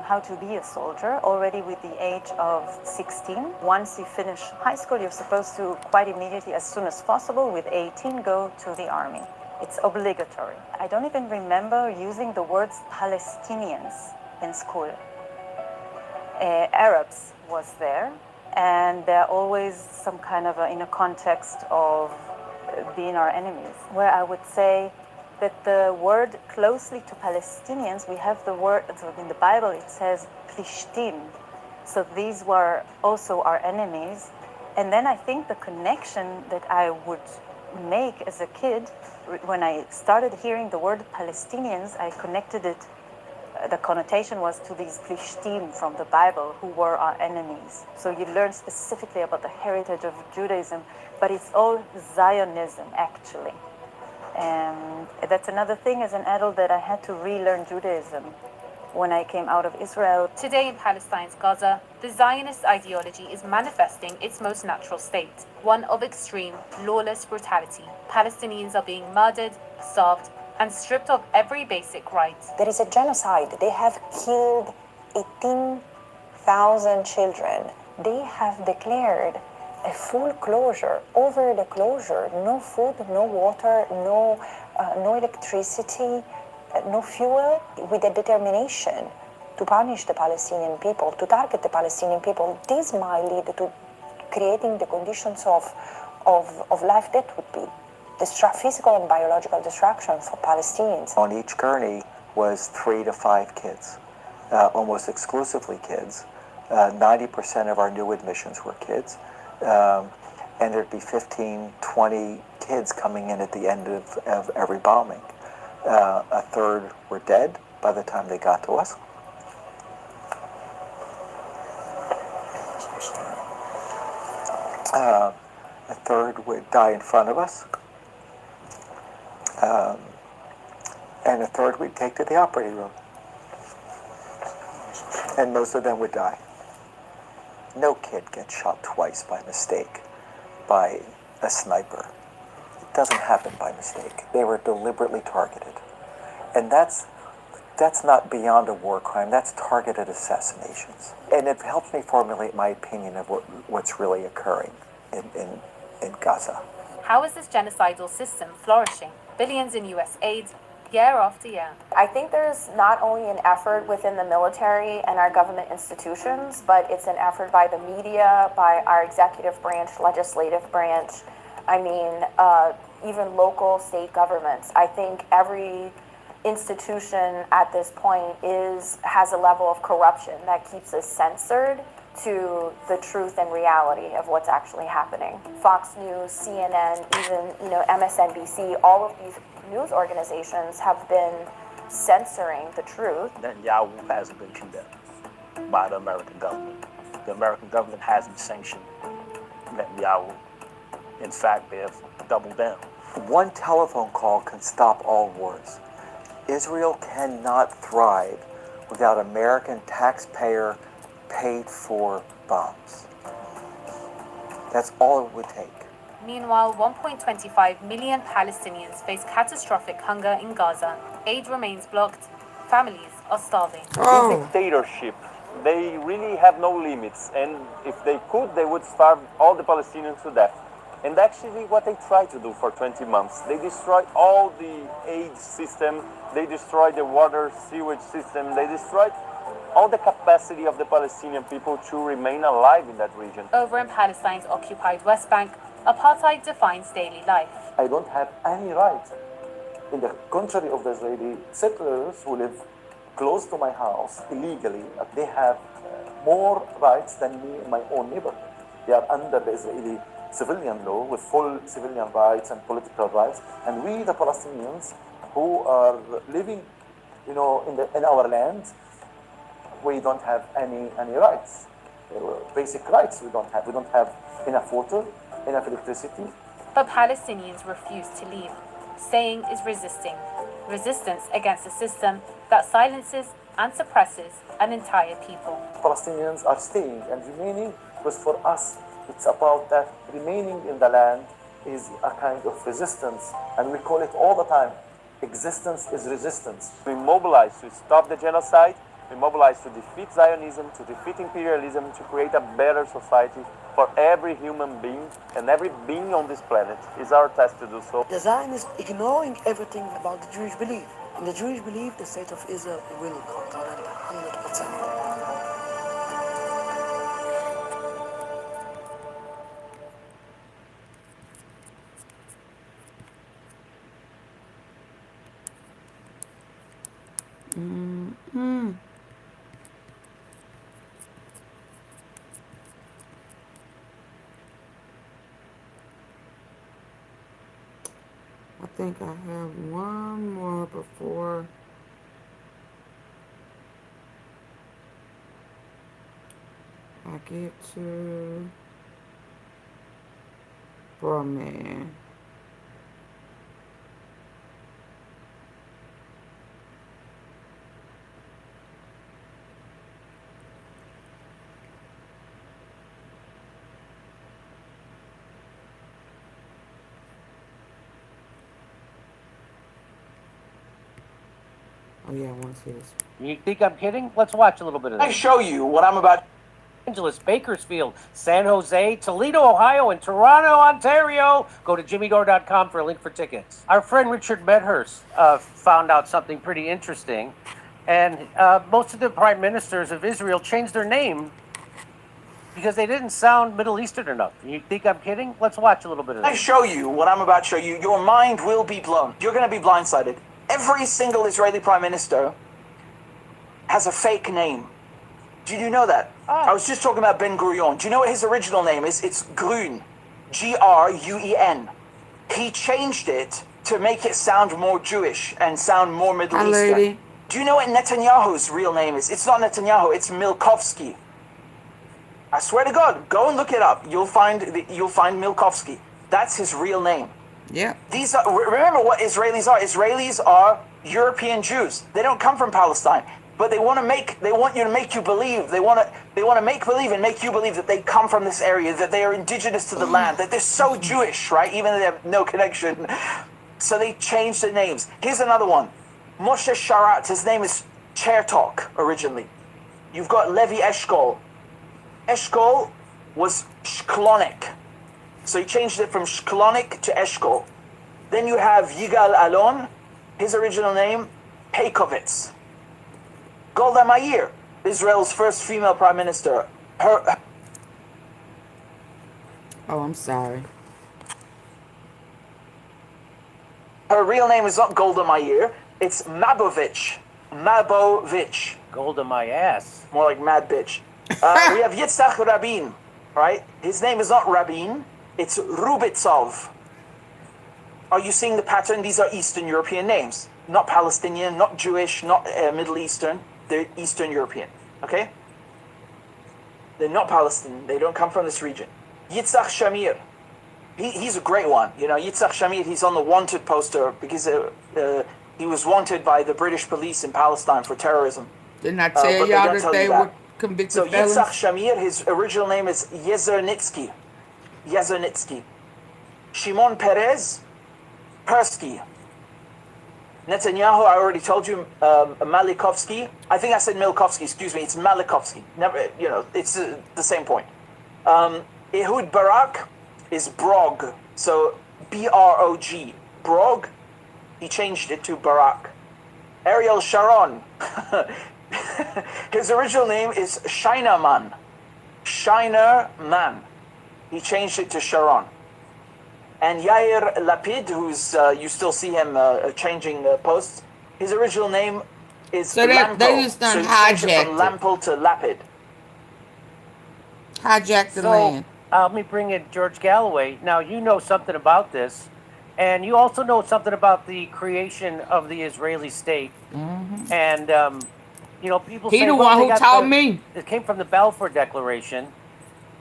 how to be a soldier already with the age of 16. Once you finish high school, you're supposed to quite immediately, as soon as possible, with 18, go to the army. It's obligatory. I don't even remember using the words Palestinians in school. Arabs was there, and they're always some kind of in a context of being our enemies, where I would say that the word closely to Palestinians, we have the word, in the Bible it says Plishtim. So these were also our enemies. And then I think the connection that I would make as a kid, when I started hearing the word Palestinians, I connected it, the connotation was to these Plishtim from the Bible, who were our enemies. So you learn specifically about the heritage of Judaism, but it's all Zionism, actually. And that's another thing as an adult that I had to relearn Judaism when I came out of Israel. Today in Palestine's Gaza, the Zionist ideology is manifesting its most natural state, one of extreme, lawless brutality. Palestinians are being murdered, starved, and stripped of every basic right. There is a genocide. They have killed 18,000 children. They have declared a full closure. Over the closure, no food, no water, no electricity, no fuel, with a determination to punish the Palestinian people, to target the Palestinian people. This might lead to creating the conditions of life that would be physical and biological destruction for Palestinians. On each gurney was 3 to 5 kids, almost exclusively kids. 90% of our new admissions were kids. And there'd be 15, 20 kids coming in at the end of every bombing. A third were dead by the time they got to us. A third would die in front of us. And a third we'd take to the operating room. And most of them would die. No kid gets shot twice by mistake by a sniper. It doesn't happen by mistake. They were deliberately targeted. And that's not beyond a war crime. That's targeted assassinations. And it helps me formulate my opinion of what's really occurring in Gaza. How is this genocidal system flourishing? Billions in US aid, year after year. I think there's not only an effort within the military and our government institutions, but it's an effort by the media, by our executive branch, legislative branch. I mean, even local state governments. I think every institution at this point has a level of corruption that keeps us censored to the truth and reality of what's actually happening. Fox News, CNN, even MSNBC, all of these news organizations have been censoring the truth. Netanyahu hasn't been condemned by the American government. The American government hasn't sanctioned Netanyahu. In fact, they have doubled down. One telephone call can stop all wars. Israel cannot thrive without American taxpayer paid for bombs. That's all it would take. Meanwhile, 1.25 million Palestinians face catastrophic hunger in Gaza. Aid remains blocked. Families are starving. This dictatorship, they really have no limits. And if they could, they would starve all the Palestinians to death. And actually what they tried to do for 20 months, they destroyed all the aid system, they destroyed the water sewage system, they destroyed all the capacity of the Palestinian people to remain alive in that region. Over in Palestine's occupied West Bank, apartheid defines daily life. I don't have any right, in the contrary of the Israeli settlers who live close to my house illegally. They have more rights than me in my own neighborhood. They are under the Israeli civilian law with full civilian rights and political rights. And we, the Palestinians, who are living, in our land, we don't have any rights. Basic rights we don't have. We don't have enough water, enough electricity. But Palestinians refuse to leave, saying is resisting. Resistance against a system that silences and suppresses an entire people. Palestinians are staying and remaining because for us, it's about that remaining in the land is a kind of resistance. And we call it all the time, existence is resistance. We mobilize to stop the genocide. We mobilize to defeat Zionism, to defeat imperialism, to create a better society for every human being and every being on this planet. It's our task to do so. The Zionists ignoring everything about the Jewish belief. In the Jewish belief, the state of Israel will conquer it 100%. I think I have one more before I get to Brahman. Oh yeah, I want to see this. You think I'm kidding? Let's watch a little bit of I this. show you what I'm about. Angeles, Bakersfield, San Jose, Toledo, Ohio, and Toronto, Ontario. Go to jimmydore.com for a link for tickets. Our friend Richard Medhurst found out something pretty interesting. And most of the prime ministers of Israel changed their name because they didn't sound Middle Eastern enough. You think I'm kidding? Let's watch a little bit of I this. show you what I'm about to show you, your mind will be blown. You're going to be blindsided. Every single Israeli prime minister has a fake name. Did you know that? I was just talking about Ben Gurion. Do you know what his original name is? It's Grun. Gruen. He changed it to make it sound more Jewish and sound more Middle Hi, Eastern. lady. Do you know what Netanyahu's real name is? It's not Netanyahu, it's Milkovsky. I swear to God, go and look it up. You'll find Milkovsky. That's his real name. Yeah. These are, remember what Israelis are. Israelis are European Jews. They don't come from Palestine, but they want you to make you believe. They want to make believe and make you believe that they come from this area, that they are indigenous to the land, that they're so Jewish, right? Even though they have no connection. So they changed the names. Here's another one. Moshe Sharat. His name is Chertok originally. You've got Levi Eshkol. Eshkol was Shklonik. So he changed it from Shklonik to Eshkol. Then you have Yigal Alon, his original name, Peikovitz. Golda Meir, Israel's first female prime minister. Oh, I'm sorry. Her real name is not Golda Meir, it's Mabovich. Mabovich. Golda my ass. More like mad bitch. We have Yitzhak Rabin, right? His name is not Rabin, it's Rubitsov. Are you seeing the pattern? These are Eastern European names. Not Palestinian, not Jewish, not Middle Eastern. They're Eastern European, okay? They're not Palestinian. They don't come from this region. Yitzhak Shamir. He's a great one. You know, Yitzhak Shamir, he's on the wanted poster because he was wanted by the British police in Palestine for terrorism. Didn't I tell y'all that they were convicted So felons? Yitzhak Shamir, his original name is Yezernitsky. Yezernitsky. Shimon Peres, Persky. Netanyahu, I already told you, Malikovsky. I think I said Milkovsky, excuse me, it's Malikovsky. Never, you know, it's the same point. Ehud Barak is Brog, so B-R-O-G. Brog, he changed it to Barak. Ariel Sharon. His original name is Shinerman. Shinerman. He changed it to Sharon. And Yair Lapid, who's you still see him changing posts. His original name is So that they Lampo. just So done he changed it from hijacked it. Lampo to Lapid. Hijacked the So land. let me bring in George Galloway. Now, you know something about this, and you also know something about the creation of the Israeli state. And, you know, people He say, the well, one they who got taught me. it came from the Balfour Declaration,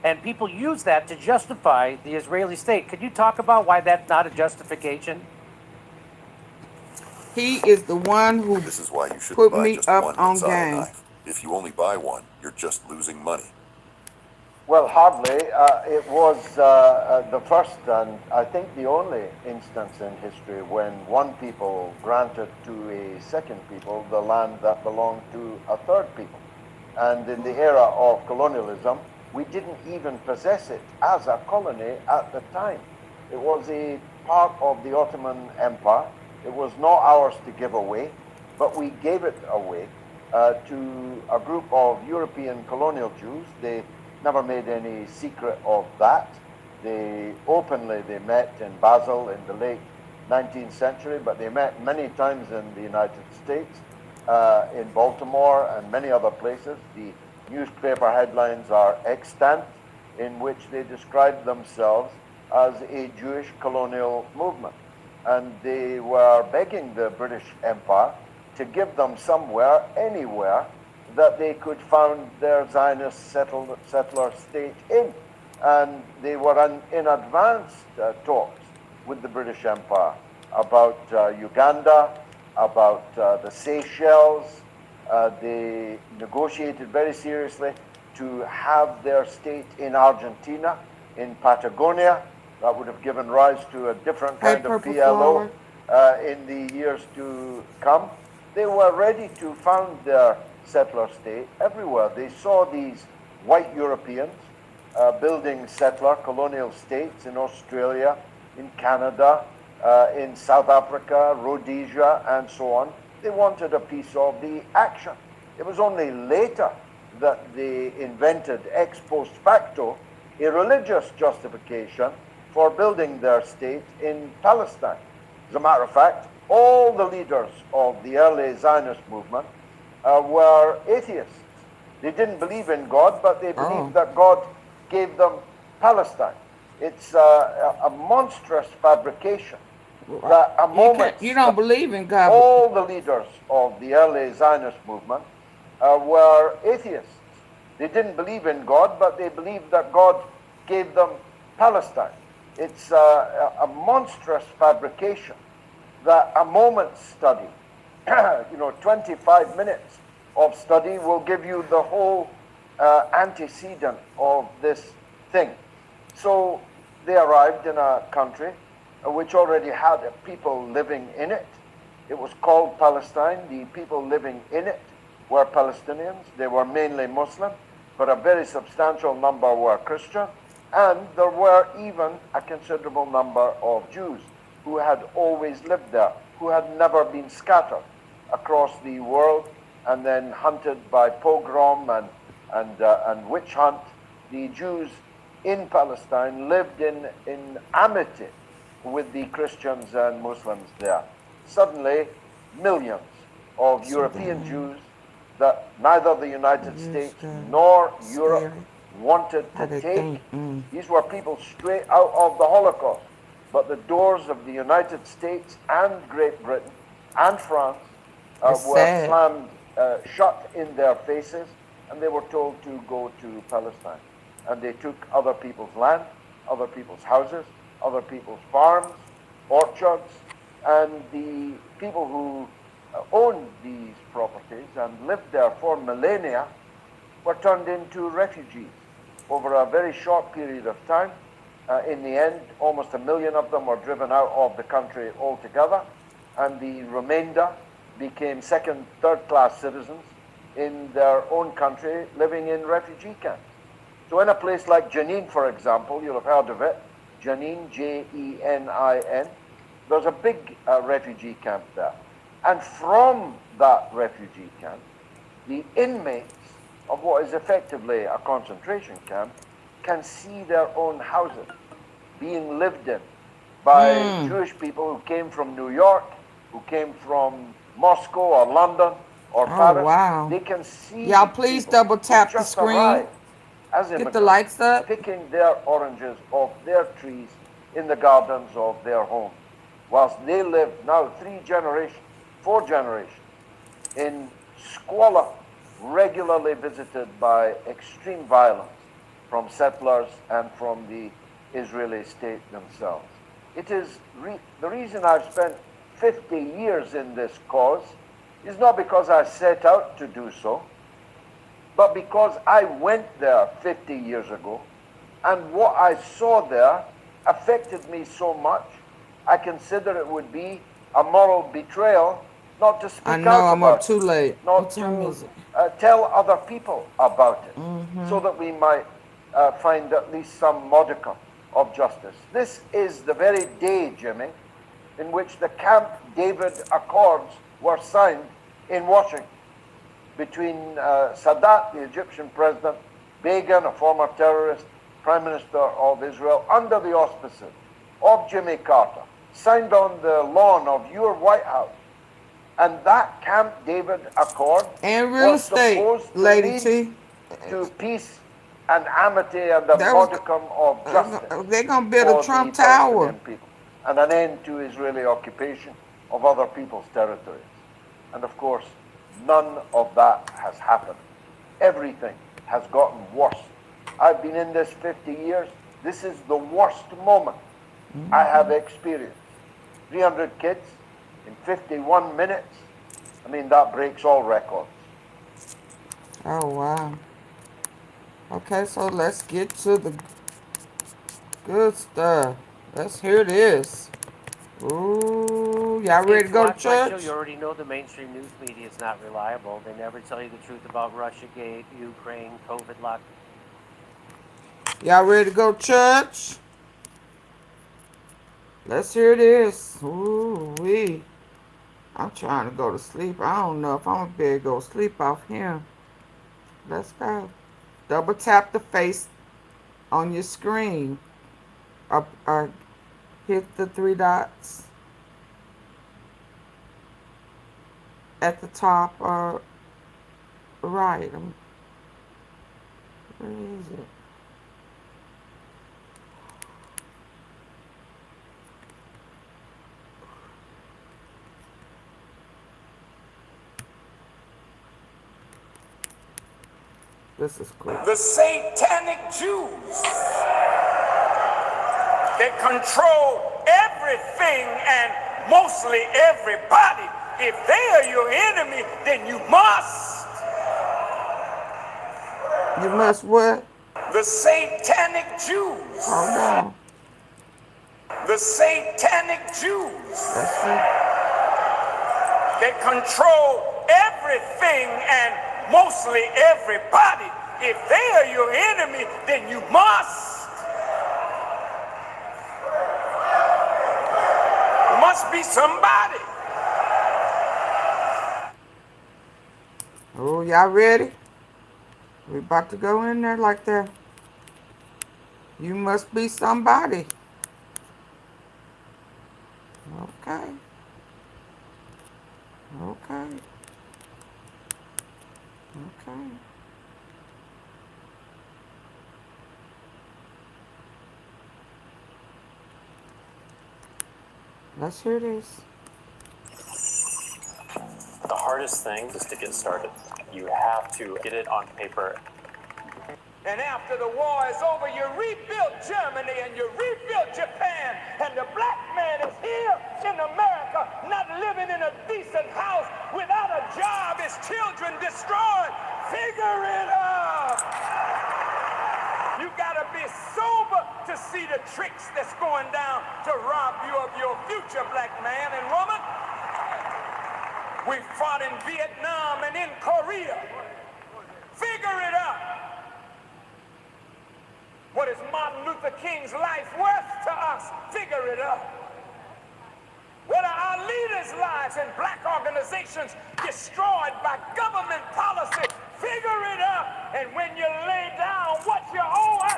and people use that to justify the Israeli state. Could you talk about why that's not a justification? He is the one who This is why you shouldn't put buy me just up one on Matzah game. knife. If you only buy one, you're just losing money. Well, hardly. It was the first and I think the only instance in history when one people granted to a second people the land that belonged to a third people. And in the era of colonialism, we didn't even possess it as a colony at the time. It was a part of the Ottoman Empire. It was not ours to give away, but we gave it away to a group of European colonial Jews. They never made any secret of that. They met in Basel in the late 19th century, but they met many times in the United States, in Baltimore and many other places. The newspaper headlines are extant in which they described themselves as a Jewish colonial movement. And they were begging the British Empire to give them somewhere, anywhere, that they could found their Zionist settler state in. And they were in advanced talks with the British Empire about Uganda, about the Seychelles. They negotiated very seriously to have their state in Argentina, in Patagonia. That would have given rise to a different kind of PLO in the years to come. They were ready to found their settler state everywhere. They saw these white Europeans building settler colonial states in Australia, in Canada, in South Africa, Rhodesia, and so on. They wanted a piece of the action. It was only later that they invented ex post facto a religious justification for building their state in Palestine. As a matter of fact, all the leaders of the early Zionist movement were atheists. They didn't believe in God, but they believed that God gave them Palestine. It's a monstrous fabrication. That a moment You don't believe in God. all the leaders of the early Zionist movement were atheists. They didn't believe in God, but they believed that God gave them Palestine. It's a monstrous fabrication that a moment's study, 25 minutes of study will give you the whole antecedent of this thing. So they arrived in a country which already had people living in it. It was called Palestine. The people living in it were Palestinians. They were mainly Muslim, but a very substantial number were Christian. And there were even a considerable number of Jews who had always lived there, who had never been scattered across the world and then hunted by pogrom and witch hunt. The Jews in Palestine lived in amity with the Christians and Muslims there. Suddenly, millions of European Jews that neither the United States nor Europe wanted to take. These were people straight out of the Holocaust. But the doors of the United States and Great Britain and France were slammed shut in their faces, and they were told to go to Palestine. And they took other people's land, other people's houses, other people's farms, orchards, and the people who owned these properties and lived there for millennia were turned into refugees over a very short period of time. In the end, almost 1 million of them were driven out of the country altogether, and the remainder became second, third-class citizens in their own country, living in refugee camps. So in a place like Jenin, for example, you'll have heard of it, Jenin, Jenin, there's a big refugee camp there. And from that refugee camp, the inmates of what is effectively a concentration camp can see their own houses being lived in by Jewish people who came from New York, who came from Moscow or London or Paris. Wow. They can see Y'all please double tap the just screen. arrived as Get the immigrants, likes up. picking their oranges off their trees in the gardens of their homes, whilst they live now 3 generations, 4 generations in squalor, regularly visited by extreme violence from settlers and from the Israeli state themselves. It is the reason I've spent 50 years in this cause is not because I set out to do so, but because I went there 50 years ago, and what I saw there affected me so much, I consider it would be a moral betrayal not to speak I out know I'm up about too it, late. not What time to is it? tell other people about it, so that we might find at least some modicum of justice. This is the very day, Jimmy, in which the Camp David Accords were signed in Washington between Sadat, the Egyptian president, Begin, a former terrorist, Prime Minister of Israel, under the auspices of Jimmy Carter, signed on the lawn of your White House. And that Camp David Accord And real was estate, supposed to Lady lead T. to peace and amity and a modicum of justice They're going to build for a Trump the Tower. Palestinian people, and an end to Israeli occupation of other people's territories. And of course, none of that has happened. Everything has gotten worse. I've been in this 50 years. This is the worst moment I have experienced. 300 kids in 51 minutes. I mean, that breaks all records. Oh, wow. Okay, so let's get to the good stuff. Let's hear this. Ooh, y'all ready to go to Watch my show. church? You already know the mainstream news media is not reliable. They never tell you the truth about Russiagate, Ukraine, COVID lock. Y'all ready to go to church? Let's hear this. Ooh, wee. I'm trying to go to sleep. I don't know if I'm going to be able to go to sleep off him. Let's go. Double tap the face on your screen. Or hit the 3 dots at the top right. Where is it? This is cool. The satanic Jews, they control everything and mostly everybody. If they are your enemy, then you must. You must what? The satanic Jews. Hold on. The satanic Jews. That's it. They control everything and mostly everybody. If they are your enemy, then you must. Must be somebody. Oh, y'all ready? We about to go in there like that. You must be somebody. Okay. Okay. Okay. Let's hear this. The hardest thing is to get started. You have to get it on paper. And after the war is over, you rebuilt Germany and you rebuilt Japan. And the black man is here in America, not living in a decent house, without a job, his children destroyed. Figure it out. You gotta be sober to see the tricks that's going down to rob you of your future, black man and woman. We fought in Vietnam and in Korea. Figure it out. What is Martin Luther King's life worth to us? Figure it out. What are our leaders' lives and black organizations destroyed by government policy. Figure it out. And when you lay down what you owe us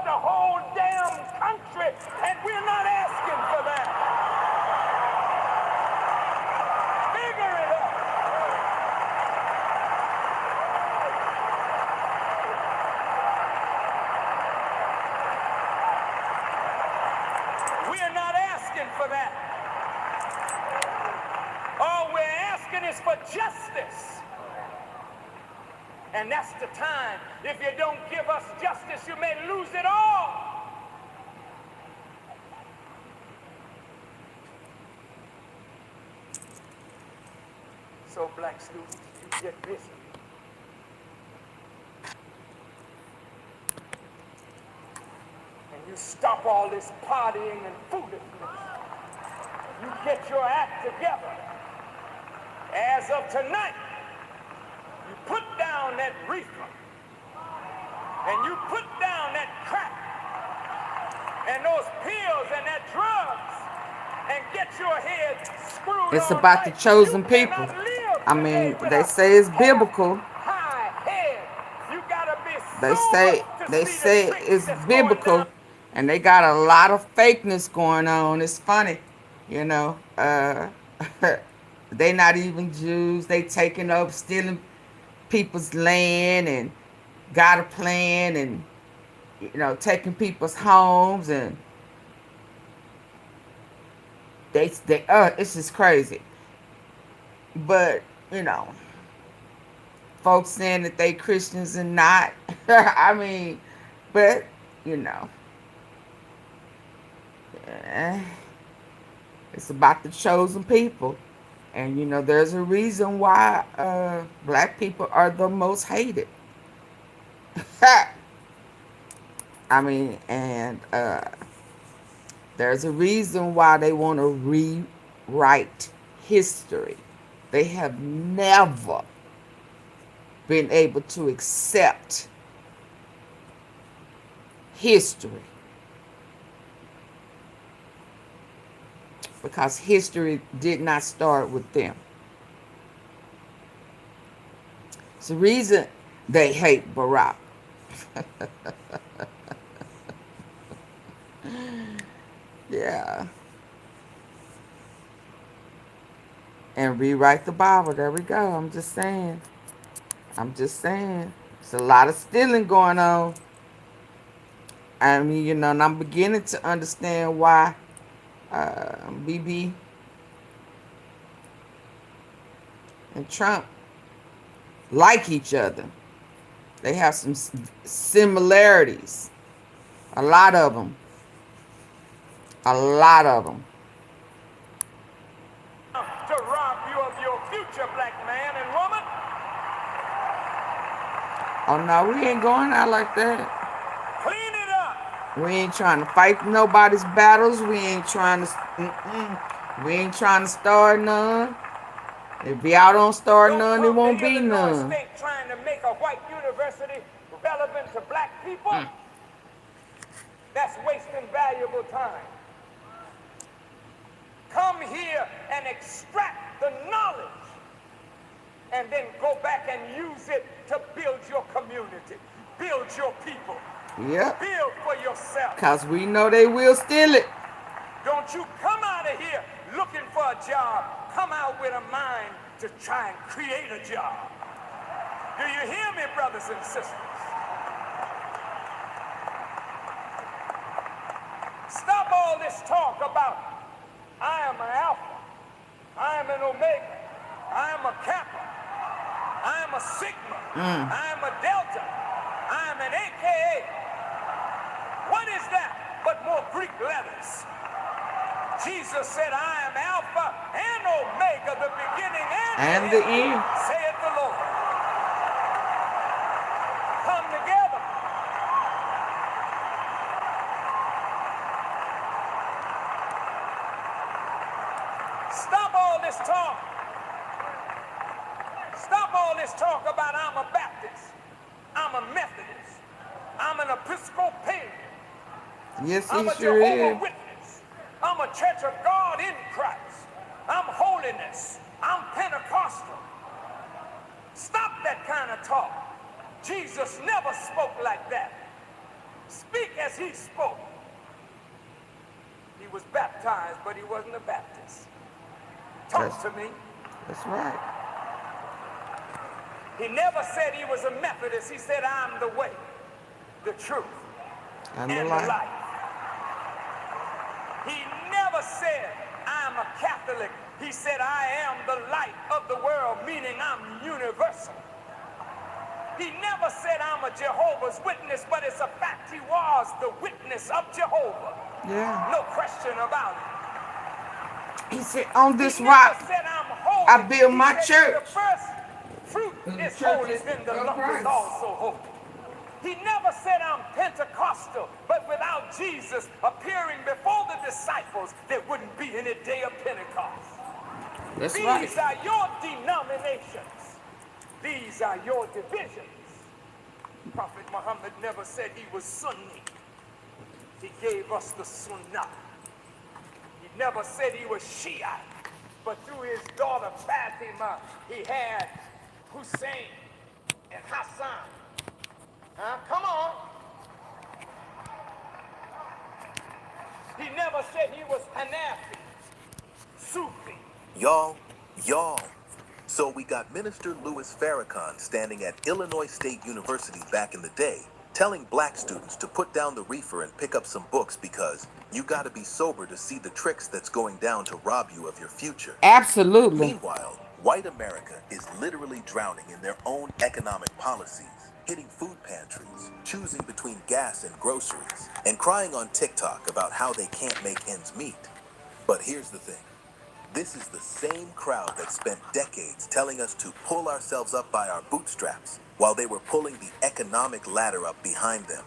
the whole damn country. And we're not asking for that. Figure it out. We're not asking for that. All we're asking is for justice. And that's the time. If you don't give us justice, you may lose it all. So, black students, you get busy. And you stop all this partying and foolishness. You get your act together. As of tonight, you put down that reefer. And you put down that crack. And those pills and that drugs. And get your head screwed It's on about the right. chosen You people. cannot live I today mean, with they a say it's biblical. high head. You gotta be They sober to see say the tricks it's that's going biblical, down. and they got a lot of fakeness going on. It's funny, you know. They not even Jews. They taking up, stealing people's land, and got a plan, and taking people's homes, and it's just crazy. But folks saying that they Christians and not. I mean, but it's about the chosen people. And there's a reason why black people are the most hated. I mean, and there's a reason why they want to rewrite history. They have never been able to accept history, because history did not start with them. It's the reason they hate Barack. Yeah. And rewrite the Bible. There we go. I'm just saying. There's a lot of stealing going on. I mean, and I'm beginning to understand why BB and Trump like each other. They have some similarities. A lot of them. To rob you of your future, black man and woman. Oh no, we ain't going out like that. Clean it up. We ain't trying to fight nobody's battles. We ain't trying to start none. If y'all don't start none, it won't be none. State trying to make a white university relevant to black people. That's wasting valuable time. Come here and extract the knowledge, and then go back and use it to build your community, build your people. Yep. Build for yourself. Because we know they will steal it. Don't you come out of here looking for a job. Come out with a mind to try and create a job. Do you hear me, brothers and sisters? Stop all this talk about I am an alpha, I am an omega, I am a kappa, I am a sigma, I am a delta, I am an AKA. What is that but more Greek letters? Jesus said, I am alpha and omega, the beginning and the end, saith the Lord. Come together. Stop all this talk. Stop all this talk about I'm a Baptist, I'm a Methodist, I'm an Episcopalian, yes, I'm a sure Jehovah's is. Witness, I'm a Church of God in Christ. I'm holiness. I'm Pentecostal. Stop that kind of talk. Jesus never spoke like that. Speak as he spoke. He was baptized, but he wasn't a Baptist. Talk to me. That's right. He never said he was a Methodist. He said, I'm the way, the truth, And and the the light. life. He never said, I'm a Catholic. He said, I am the light of the world, meaning I'm universal. He never said, I'm a Jehovah's Witness, but it's a fact he was the witness of Jehovah. Yeah. No question about it. He said, on this He rock, never said, I'm holy. I build He my said, church. the first fruit is holy, then the lump is also holy. He never said, I'm Pentecostal, but without Jesus appearing before the disciples, there wouldn't be any day of Pentecost. That's These right. are your denominations. These are your divisions. Prophet Muhammad never said he was Sunni. He gave us the Sunnah. He never said he was Shiite, but through his daughter Fatima, he had Hussein and Hassan. Come on. He never said he was Hanafi, Sufi. Y'all. So we got Minister Louis Farrakhan standing at Illinois State University back in the day, telling black students to put down the reefer and pick up some books because you gotta be sober to see the tricks that's going down to rob you of your future. Absolutely. Meanwhile, white America is literally drowning in their own economic policies, hitting food pantries, choosing between gas and groceries, and crying on TikTok about how they can't make ends meet. But here's the thing. This is the same crowd that spent decades telling us to pull ourselves up by our bootstraps while they were pulling the economic ladder up behind them.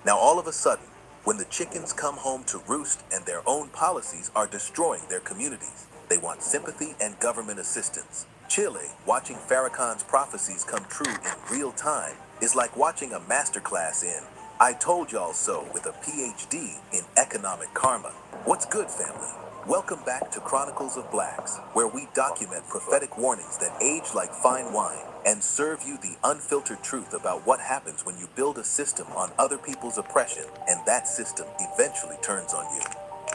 Now all of a sudden, when the chickens come home to roost and their own policies are destroying their communities, they want sympathy and government assistance. Chile, watching Farrakhan's prophecies come true in real time, is like watching a masterclass in I Told Y'all So with a PhD in economic karma. What's good, family? Welcome back to Chronicles of Blacks, where we document prophetic warnings that age like fine wine and serve you the unfiltered truth about what happens when you build a system on other people's oppression and that system eventually turns on you.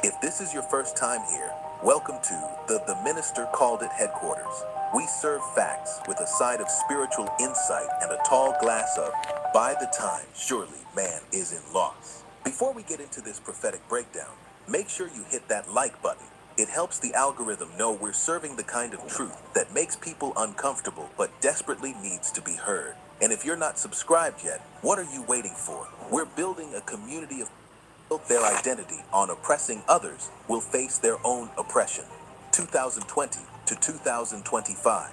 If this is your first time here, welcome to the Minister Called It headquarters. We serve facts with a side of spiritual insight and a tall glass of, by the time, surely man is in loss. Before we get into this prophetic breakdown, make sure you hit that like button. It helps the algorithm know we're serving the kind of truth that makes people uncomfortable but desperately needs to be heard. And if you're not subscribed yet, what are you waiting for? We're building a community of built their identity on oppressing others will face their own oppression. 2020 to 2025.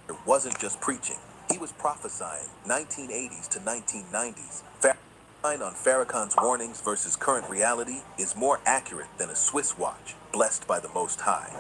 It wasn't just preaching. He was prophesying 1980s to 1990s. On Farrakhan's warnings versus current reality is more accurate than a Swiss watch blessed by the Most High.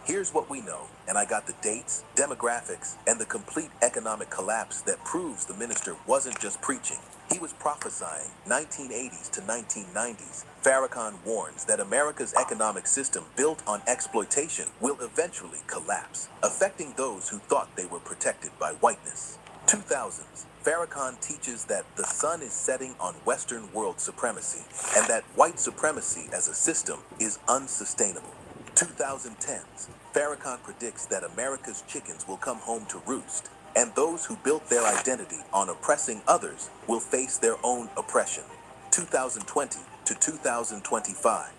Here's what we know, and I got the dates, demographics, and the complete economic collapse that proves the minister wasn't just preaching. He was prophesying 1980s to 1990s. Farrakhan warns that America's economic system built on exploitation will eventually collapse, affecting those who thought they were protected by whiteness. 2000s, Farrakhan teaches that the sun is setting on Western world supremacy and that white supremacy as a system is unsustainable. 2010s, Farrakhan predicts that America's chickens will come home to roost, and those who built their identity on oppressing others will face their own oppression. 2020 to 2025.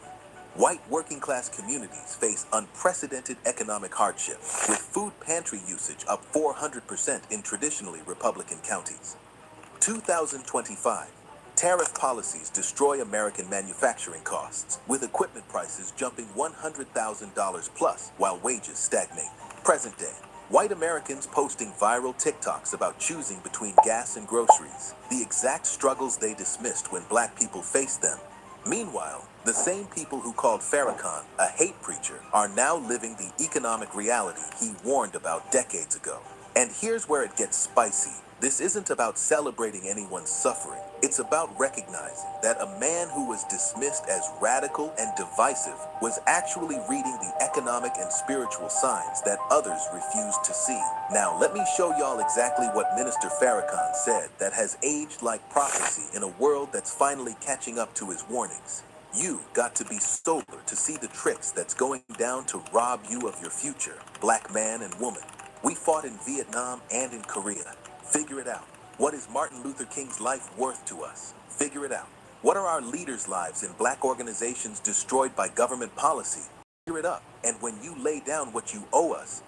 White working class communities face unprecedented economic hardship, with food pantry usage up 400% in traditionally Republican counties. 2025. Tariff policies destroy American manufacturing costs, with equipment prices jumping $100,000 plus while wages stagnate. Present day. White Americans posting viral TikToks about choosing between gas and groceries, the exact struggles they dismissed when black people faced them. Meanwhile, the same people who called Farrakhan a hate preacher are now living the economic reality he warned about decades ago. And here's where it gets spicy. This isn't about celebrating anyone's suffering. It's about recognizing that a man who was dismissed as radical and divisive was actually reading the economic and spiritual signs that others refused to see. Now, let me show y'all exactly what Minister Farrakhan said that has aged like prophecy in a world that's finally catching up to his warnings. You got to be sober to see the tricks that's going down to rob you of your future, black man and woman. We fought in Vietnam and in Korea. Figure it out. What is Martin Luther King's life worth to us? Figure it out. What are our leaders' lives in black organizations destroyed by government policy? Figure it up. And when you lay down what you owe us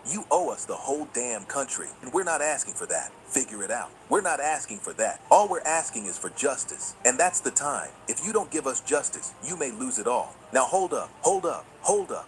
the whole damn country. And we're not asking for that. Figure it out. We're not asking for that. All we're asking is for justice. And that's the time. If you don't give us justice, you may lose it all. Now hold up, hold up, hold up.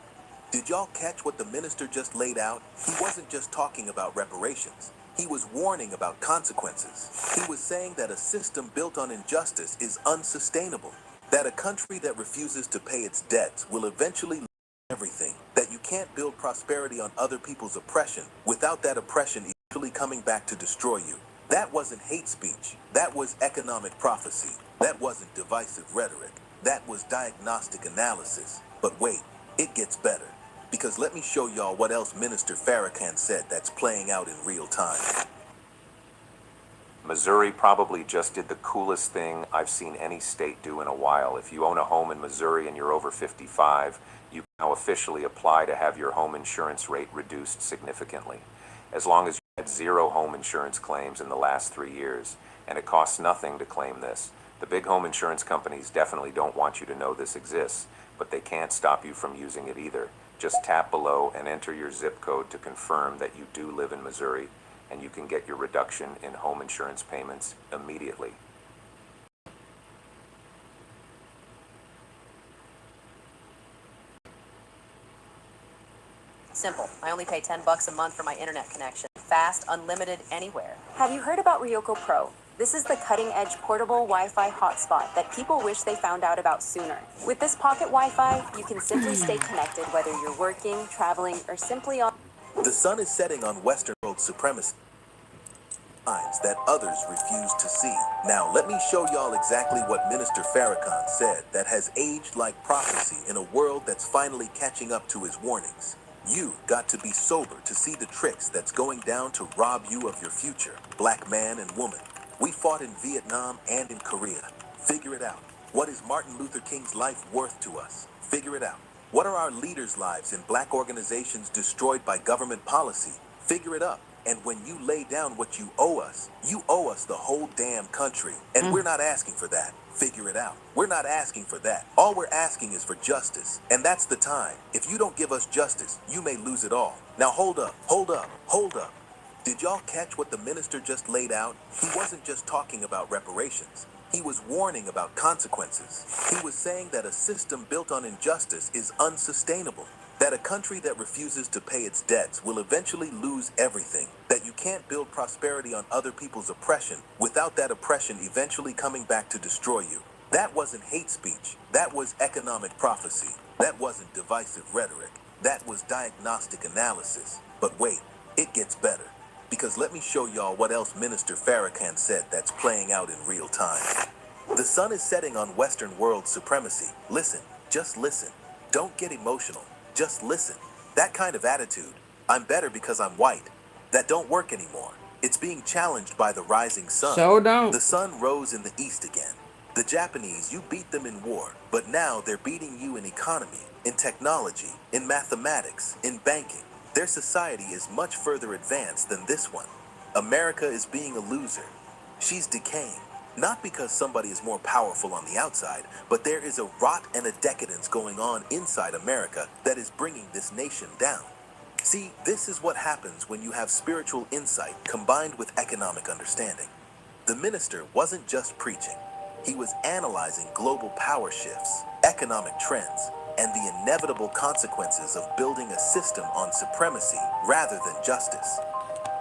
Did y'all catch what the minister just laid out? He wasn't just talking about reparations. He was warning about consequences. He was saying that a system built on injustice is unsustainable, that a country that refuses to pay its debts will eventually lose everything, that you can't build prosperity on other people's oppression without that oppression eventually coming back to destroy you. That wasn't hate speech. That was economic prophecy. That wasn't divisive rhetoric. That was diagnostic analysis. But wait, it gets better. Because let me show y'all what else Minister Farrakhan said that's playing out in real time. Missouri probably just did the coolest thing I've seen any state do in a while. If you own a home in Missouri and you're over 55, you can now officially apply to have your home insurance rate reduced significantly. As long as you had 0 home insurance claims in the last 3 years, and it costs nothing to claim this. The big home insurance companies definitely don't want you to know this exists, but they can't stop you from using it either. Just tap below and enter your zip code to confirm that you do live in Missouri, and you can get your reduction in home insurance payments immediately. Simple. I only pay $10 a month for my internet connection. Fast, unlimited, anywhere. Have you heard about Ryoko Pro? This is the cutting-edge portable Wi-Fi hotspot that people wish they found out about sooner. With this pocket Wi-Fi, you can simply stay connected whether you're working, traveling, or simply on... The sun is setting on Western world supremacy signs that others refuse to see. Now, let me show y'all exactly what Minister Farrakhan said that has aged like prophecy in a world that's finally catching up to his warnings. You got to be sober to see the tricks that's going down to rob you of your future, black man and woman. We fought in Vietnam and in Korea. Figure it out. What is Martin Luther King's life worth to us? Figure it out. What are our leaders' lives in black organizations destroyed by government policy? Figure it up. And when you lay down what you owe us the whole damn country. And we're not asking for that. Figure it out. We're not asking for that. All we're asking is for justice. And that's the time. If you don't give us justice, you may lose it all. Now hold up, hold up, hold up. Did y'all catch what the minister just laid out? He wasn't just talking about reparations. He was warning about consequences. He was saying that a system built on injustice is unsustainable. That a country that refuses to pay its debts will eventually lose everything. That you can't build prosperity on other people's oppression without that oppression eventually coming back to destroy you. That wasn't hate speech. That was economic prophecy. That wasn't divisive rhetoric. That was diagnostic analysis. But wait, it gets better. Because let me show y'all what else Minister Farrakhan said that's playing out in real time. The sun is setting on Western world supremacy. Listen, just listen. Don't get emotional. Just listen. That kind of attitude, I'm better because I'm white, that don't work anymore. It's being challenged by the rising sun. Sure don't. The sun rose in the east again. The Japanese, you beat them in war, but now they're beating you in economy, in technology, in mathematics, in banking. Their society is much further advanced than this one. America is being a loser. She's decaying. Not because somebody is more powerful on the outside, but there is a rot and a decadence going on inside America that is bringing this nation down. See, this is what happens when you have spiritual insight combined with economic understanding. The minister wasn't just preaching. He was analyzing global power shifts, economic trends, and the inevitable consequences of building a system on supremacy rather than justice.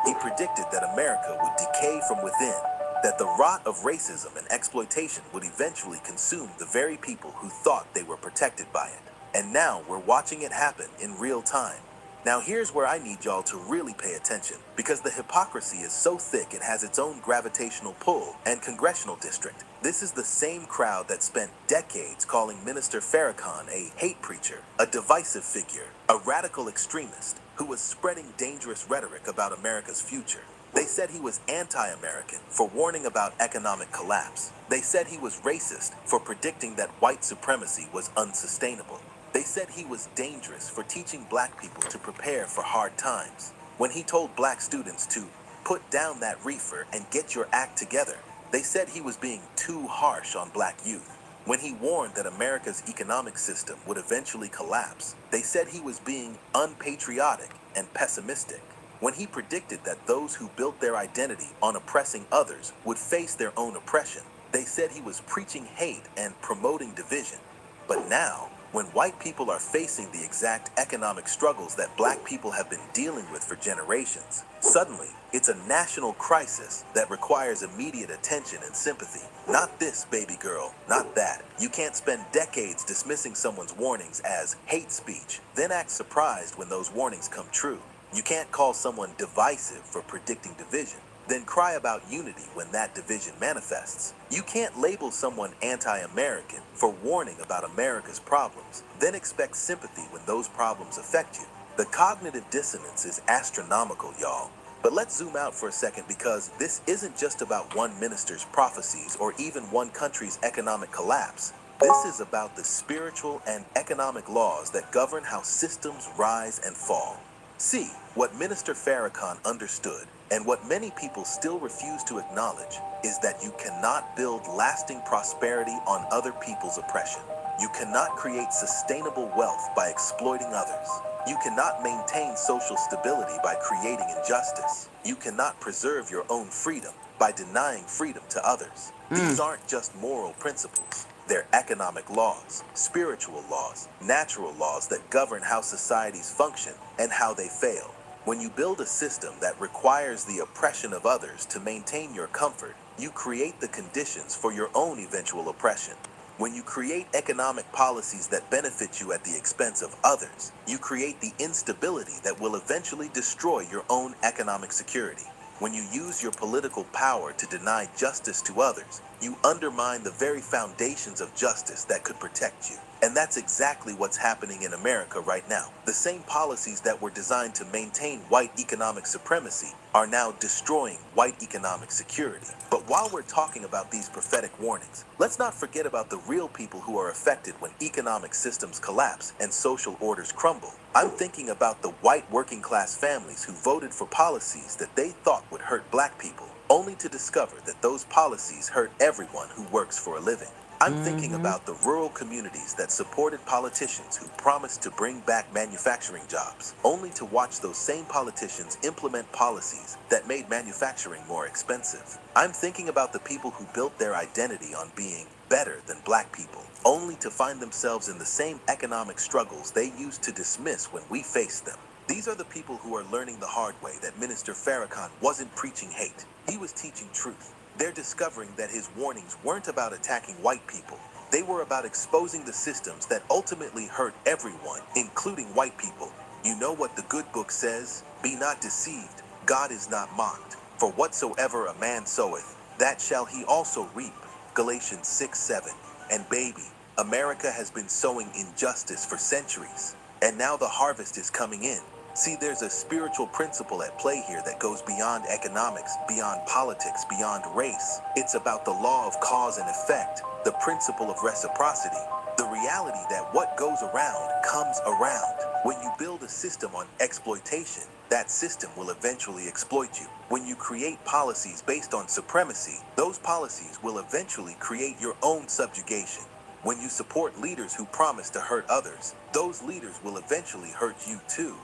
He predicted that America would decay from within, that the rot of racism and exploitation would eventually consume the very people who thought they were protected by it. And now we're watching it happen in real time. Now here's where I need y'all to really pay attention, because the hypocrisy is so thick it has its own gravitational pull and congressional district. This is the same crowd that spent decades calling Minister Farrakhan a hate preacher, a divisive figure, a radical extremist who was spreading dangerous rhetoric about America's future. They said he was anti-American for warning about economic collapse. They said he was racist for predicting that white supremacy was unsustainable. They said he was dangerous for teaching black people to prepare for hard times. When he told black students to put down that reefer and get your act together, they said he was being too harsh on black youth. When he warned that America's economic system would eventually collapse, they said he was being unpatriotic and pessimistic. When he predicted that those who built their identity on oppressing others would face their own oppression, they said he was preaching hate and promoting division. But now, when white people are facing the exact economic struggles that black people have been dealing with for generations, suddenly it's a national crisis that requires immediate attention and sympathy. Not this, baby girl, not that. You can't spend decades dismissing someone's warnings as hate speech, then act surprised when those warnings come true. You can't call someone divisive for predicting division, then cry about unity when that division manifests. You can't label someone anti-American for warning about America's problems, then expect sympathy when those problems affect you. The cognitive dissonance is astronomical, y'all. But let's zoom out for a second, because this isn't just about one minister's prophecies or even one country's economic collapse. This is about the spiritual and economic laws that govern how systems rise and fall. See, what Minister Farrakhan understood, and what many people still refuse to acknowledge, is that you cannot build lasting prosperity on other people's oppression. You cannot create sustainable wealth by exploiting others. You cannot maintain social stability by creating injustice. You cannot preserve your own freedom by denying freedom to others. These aren't just moral principles. They're economic laws, spiritual laws, natural laws that govern how societies function and how they fail. When you build a system that requires the oppression of others to maintain your comfort, you create the conditions for your own eventual oppression. When you create economic policies that benefit you at the expense of others, you create the instability that will eventually destroy your own economic security. When you use your political power to deny justice to others, you undermine the very foundations of justice that could protect you. And that's exactly what's happening in America right now. The same policies that were designed to maintain white economic supremacy are now destroying white economic security. But while we're talking about these prophetic warnings, let's not forget about the real people who are affected when economic systems collapse and social orders crumble. I'm thinking about the white working class families who voted for policies that they thought would hurt black people, only to discover that those policies hurt everyone who works for a living. I'm thinking about the rural communities that supported politicians who promised to bring back manufacturing jobs, only to watch those same politicians implement policies that made manufacturing more expensive. I'm thinking about the people who built their identity on being better than black people, only to find themselves in the same economic struggles they used to dismiss when we faced them. These are the people who are learning the hard way that Minister Farrakhan wasn't preaching hate. He was teaching truth. They're discovering that his warnings weren't about attacking white people. They were about exposing the systems that ultimately hurt everyone, including white people. You know what the good book says? Be not deceived. God is not mocked. For whatsoever a man soweth, that shall he also reap. Galatians 6:7. And baby, America has been sowing injustice for centuries, and now the harvest is coming in. See, there's a spiritual principle at play here that goes beyond economics, beyond politics, beyond race. It's about the law of cause and effect, the principle of reciprocity, the reality that what goes around comes around. When you build a system on exploitation, that system will eventually exploit you. When you create policies based on supremacy, those policies will eventually create your own subjugation. When you support leaders who promise to hurt others, those leaders will eventually hurt you too.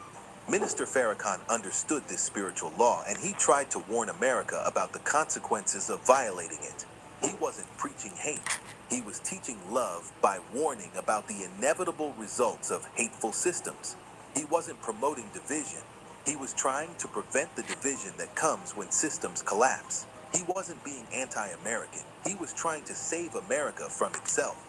Minister Farrakhan understood this spiritual law, and he tried to warn America about the consequences of violating it. He wasn't preaching hate. He was teaching love by warning about the inevitable results of hateful systems. He wasn't promoting division. He was trying to prevent the division that comes when systems collapse. He wasn't being anti-American. He was trying to save America from itself.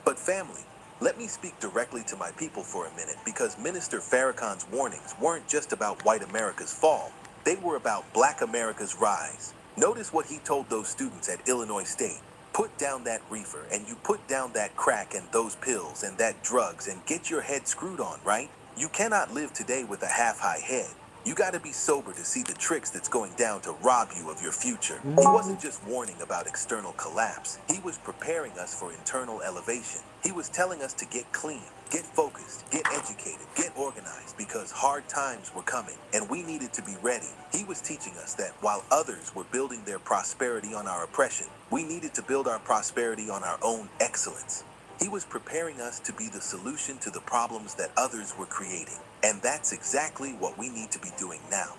But family, Let me speak directly to my people for a minute, because Minister Farrakhan's warnings weren't just about white America's fall. They were about black America's rise. Notice what he told those students at Illinois State. Put down that reefer, and you put down that crack and those pills and that drugs, and get your head screwed on, right? You cannot live today with a half-high head. You gotta be sober to see the tricks that's going down to rob you of your future. He wasn't just warning about external collapse. He was preparing us for internal elevation. He was telling us to get clean, get focused, get educated, get organized, because hard times were coming and we needed to be ready. He was teaching us that while others were building their prosperity on our oppression, we needed to build our prosperity on our own excellence. He was preparing us to be the solution to the problems that others were creating. And that's exactly what we need to be doing now.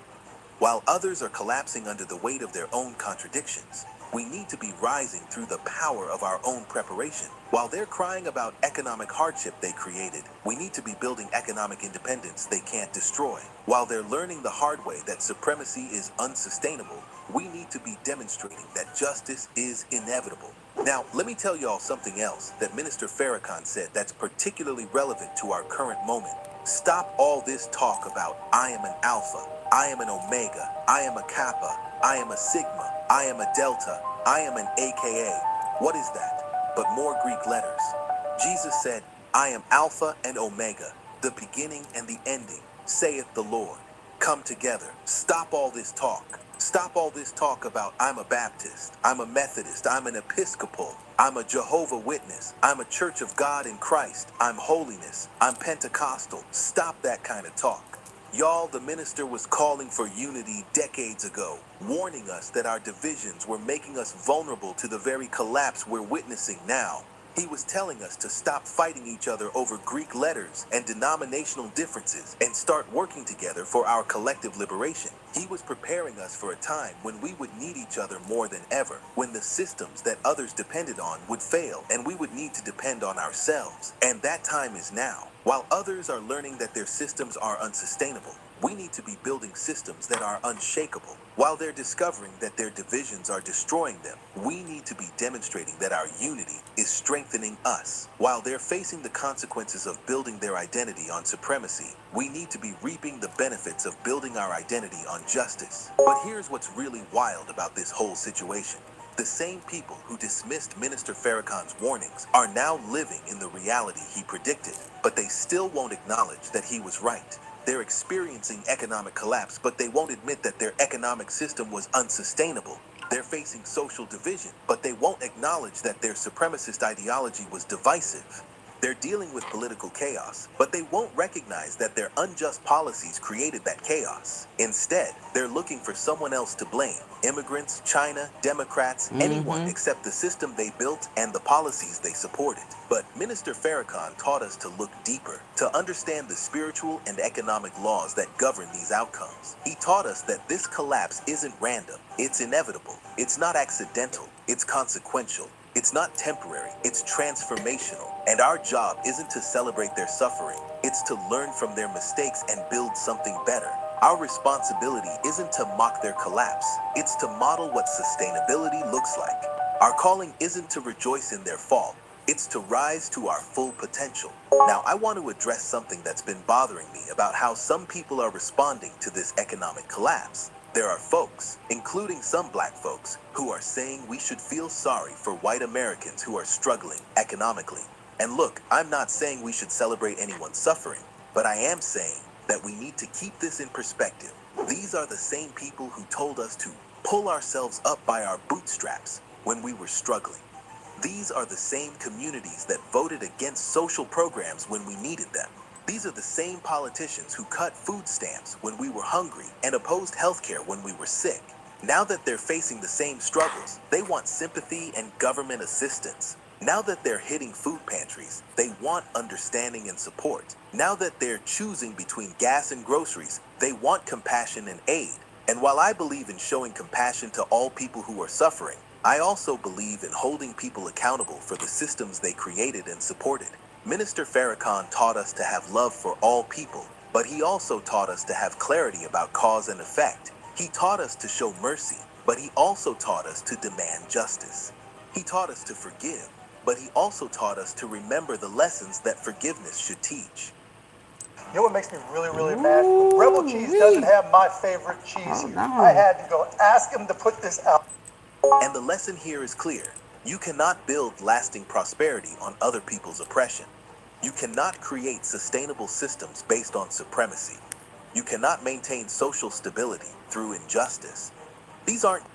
While others are collapsing under the weight of their own contradictions, we need to be rising through the power of our own preparation. While they're crying about economic hardship they created, we need to be building economic independence they can't destroy. While they're learning the hard way that supremacy is unsustainable, we need to be demonstrating that justice is inevitable. Now, let me tell y'all something else that Minister Farrakhan said that's particularly relevant to our current moment. Stop all this talk about I am an alpha, I am an omega, I am a kappa, I am a sigma, I am a delta, I am an AKA. What is that? But more Greek letters. Jesus said, I am alpha and omega, the beginning and the ending, saith the Lord. Come together. Stop all this talk. Stop all this talk about I'm a Baptist, I'm a Methodist, I'm an Episcopal, I'm a Jehovah Witness, I'm a Church of God in Christ, I'm holiness, I'm Pentecostal. Stop that kind of talk. Y'all, the minister was calling for unity decades ago, warning us that our divisions were making us vulnerable to the very collapse we're witnessing now. He was telling us to stop fighting each other over Greek letters and denominational differences and start working together for our collective liberation. He was preparing us for a time when we would need each other more than ever, when the systems that others depended on would fail and we would need to depend on ourselves. And that time is now. While others are learning that their systems are unsustainable, we need to be building systems that are unshakable. While they're discovering that their divisions are destroying them, we need to be demonstrating that our unity is strengthening us. While they're facing the consequences of building their identity on supremacy, we need to be reaping the benefits of building our identity on justice. But here's what's really wild about this whole situation. The same people who dismissed Minister Farrakhan's warnings are now living in the reality he predicted, but they still won't acknowledge that he was right. They're experiencing economic collapse, but they won't admit that their economic system was unsustainable. They're facing social division, but they won't acknowledge that their supremacist ideology was divisive. They're dealing with political chaos, but they won't recognize that their unjust policies created that chaos. Instead, they're looking for someone else to blame. Immigrants, China, Democrats, anyone except the system they built and the policies they supported. But Minister Farrakhan taught us to look deeper, to understand the spiritual and economic laws that govern these outcomes. He taught us that this collapse isn't random, it's inevitable, it's not accidental, it's consequential. It's not temporary, it's transformational. And our job isn't to celebrate their suffering, it's to learn from their mistakes and build something better. Our responsibility isn't to mock their collapse, it's to model what sustainability looks like. Our calling isn't to rejoice in their fall, it's to rise to our full potential. Now, I want to address something that's been bothering me about how some people are responding to this economic collapse. There are folks, including some black folks, who are saying we should feel sorry for white Americans who are struggling economically. And look, I'm not saying we should celebrate anyone's suffering, but I am saying that we need to keep this in perspective. These are the same people who told us to pull ourselves up by our bootstraps when we were struggling. These are the same communities that voted against social programs when we needed them. These are the same politicians who cut food stamps when we were hungry and opposed healthcare when we were sick. Now that they're facing the same struggles, they want sympathy and government assistance. Now that they're hitting food pantries, they want understanding and support. Now that they're choosing between gas and groceries, they want compassion and aid. And while I believe in showing compassion to all people who are suffering, I also believe in holding people accountable for the systems they created and supported. Minister Farrakhan taught us to have love for all people, but he also taught us to have clarity about cause and effect. He taught us to show mercy, but he also taught us to demand justice. He taught us to forgive, but he also taught us to remember the lessons that forgiveness should teach. You know what makes me really, really mad? Rebel Cheese doesn't have my favorite cheese here. I had to go ask him to put this out. And the lesson here is clear. You cannot build lasting prosperity on other people's oppression. You cannot create sustainable systems based on supremacy. You cannot maintain social stability through injustice. These aren't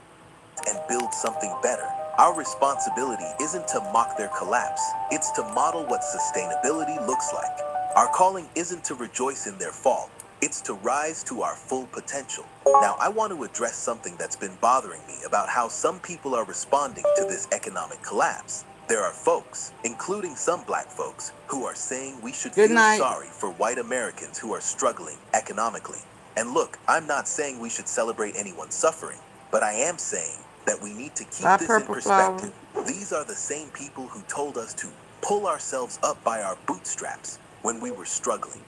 and build something better. Our responsibility isn't to mock their collapse, it's to model what sustainability looks like. Our calling isn't to rejoice in their fall, it's to rise to our full potential. Now, I want to address something that's been bothering me about how some people are responding to this economic collapse. There are folks, including some black folks, who are saying we should feel sorry for white Americans who are struggling economically. And look, I'm not saying we should celebrate anyone's suffering, but I am saying that we need to keep this in perspective. These are the same people who told us to pull ourselves up by our bootstraps when we were struggling.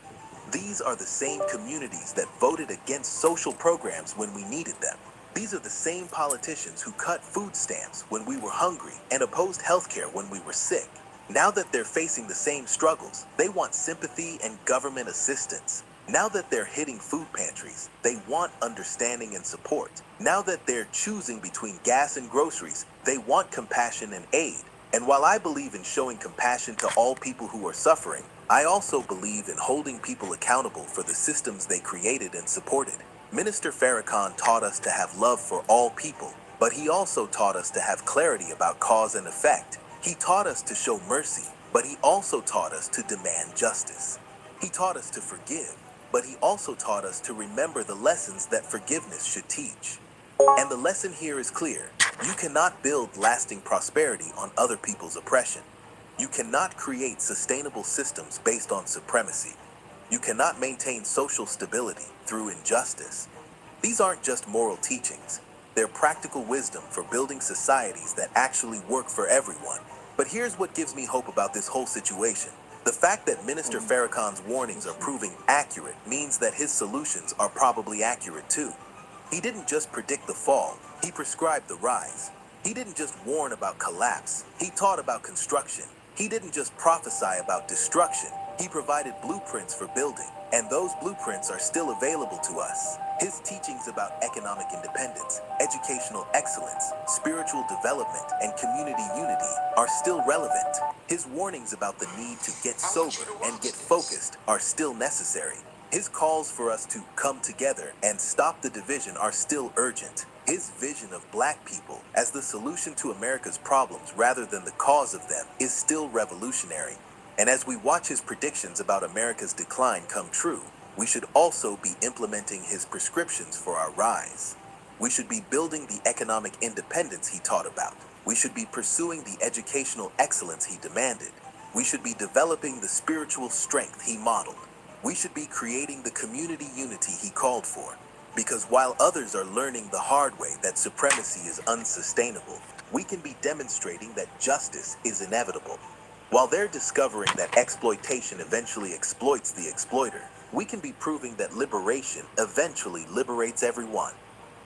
These are the same communities that voted against social programs when we needed them. These are the same politicians who cut food stamps when we were hungry and opposed healthcare when we were sick. Now that they're facing the same struggles, they want sympathy and government assistance. Now that they're hitting food pantries, they want understanding and support. Now that they're choosing between gas and groceries, they want compassion and aid. And while I believe in showing compassion to all people who are suffering, I also believe in holding people accountable for the systems they created and supported. Minister Farrakhan taught us to have love for all people, but he also taught us to have clarity about cause and effect. He taught us to show mercy, but he also taught us to demand justice. He taught us to forgive, but he also taught us to remember the lessons that forgiveness should teach. And the lesson here is clear. You cannot build lasting prosperity on other people's oppression. You cannot create sustainable systems based on supremacy. You cannot maintain social stability through injustice. These aren't just moral teachings. They're practical wisdom for building societies that actually work for everyone. But here's what gives me hope about this whole situation. The fact that Minister Farrakhan's warnings are proving accurate means that his solutions are probably accurate too. He didn't just predict the fall, he prescribed the rise. He didn't just warn about collapse, he taught about construction. He didn't just prophesy about destruction, he provided blueprints for building, and those blueprints are still available to us. His teachings about economic independence, educational excellence, spiritual development, and community unity are still relevant. His warnings about the need to get sober and get focused are still necessary. His calls for us to come together and stop the division are still urgent. His vision of black people as the solution to America's problems rather than the cause of them is still revolutionary. And as we watch his predictions about America's decline come true, we should also be implementing his prescriptions for our rise. We should be building the economic independence he taught about. We should be pursuing the educational excellence he demanded. We should be developing the spiritual strength he modeled. We should be creating the community unity he called for. Because while others are learning the hard way that supremacy is unsustainable, we can be demonstrating that justice is inevitable. While they're discovering that exploitation eventually exploits the exploiter, we can be proving that liberation eventually liberates everyone.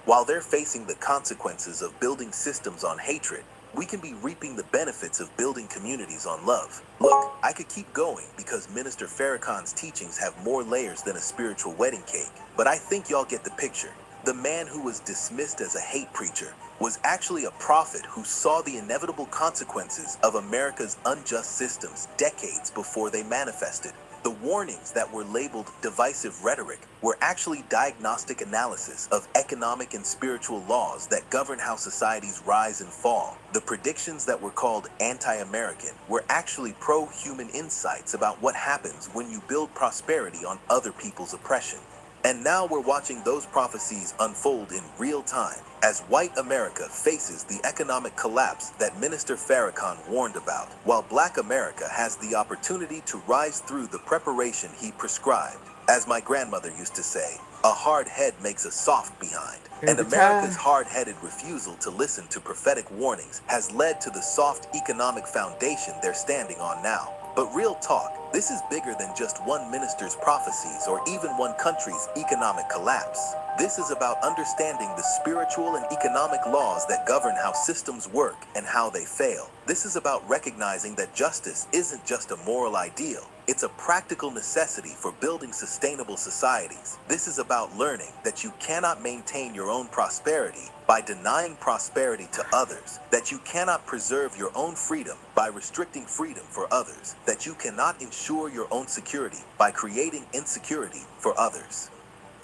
While they're facing the consequences of building systems on hatred, we can be reaping the benefits of building communities on love. Look, I could keep going because Minister Farrakhan's teachings have more layers than a spiritual wedding cake, but I think y'all get the picture. The man who was dismissed as a hate preacher was actually a prophet who saw the inevitable consequences of America's unjust systems decades before they manifested. The warnings that were labeled divisive rhetoric were actually diagnostic analysis of economic and spiritual laws that govern how societies rise and fall. The predictions that were called anti-American were actually pro-human insights about what happens when you build prosperity on other people's oppression. And now we're watching those prophecies unfold in real time as white America faces the economic collapse that Minister Farrakhan warned about, while black America has the opportunity to rise through the preparation he prescribed. As my grandmother used to say, a hard head makes a soft behind. And America's hard-headed refusal to listen to prophetic warnings has led to the soft economic foundation they're standing on now. But real talk, this is bigger than just one minister's prophecies or even one country's economic collapse. This is about understanding the spiritual and economic laws that govern how systems work and how they fail. This is about recognizing that justice isn't just a moral ideal. It's a practical necessity for building sustainable societies. This is about learning that you cannot maintain your own prosperity by denying prosperity to others, that you cannot preserve your own freedom by restricting freedom for others, that you cannot ensure your own security by creating insecurity for others.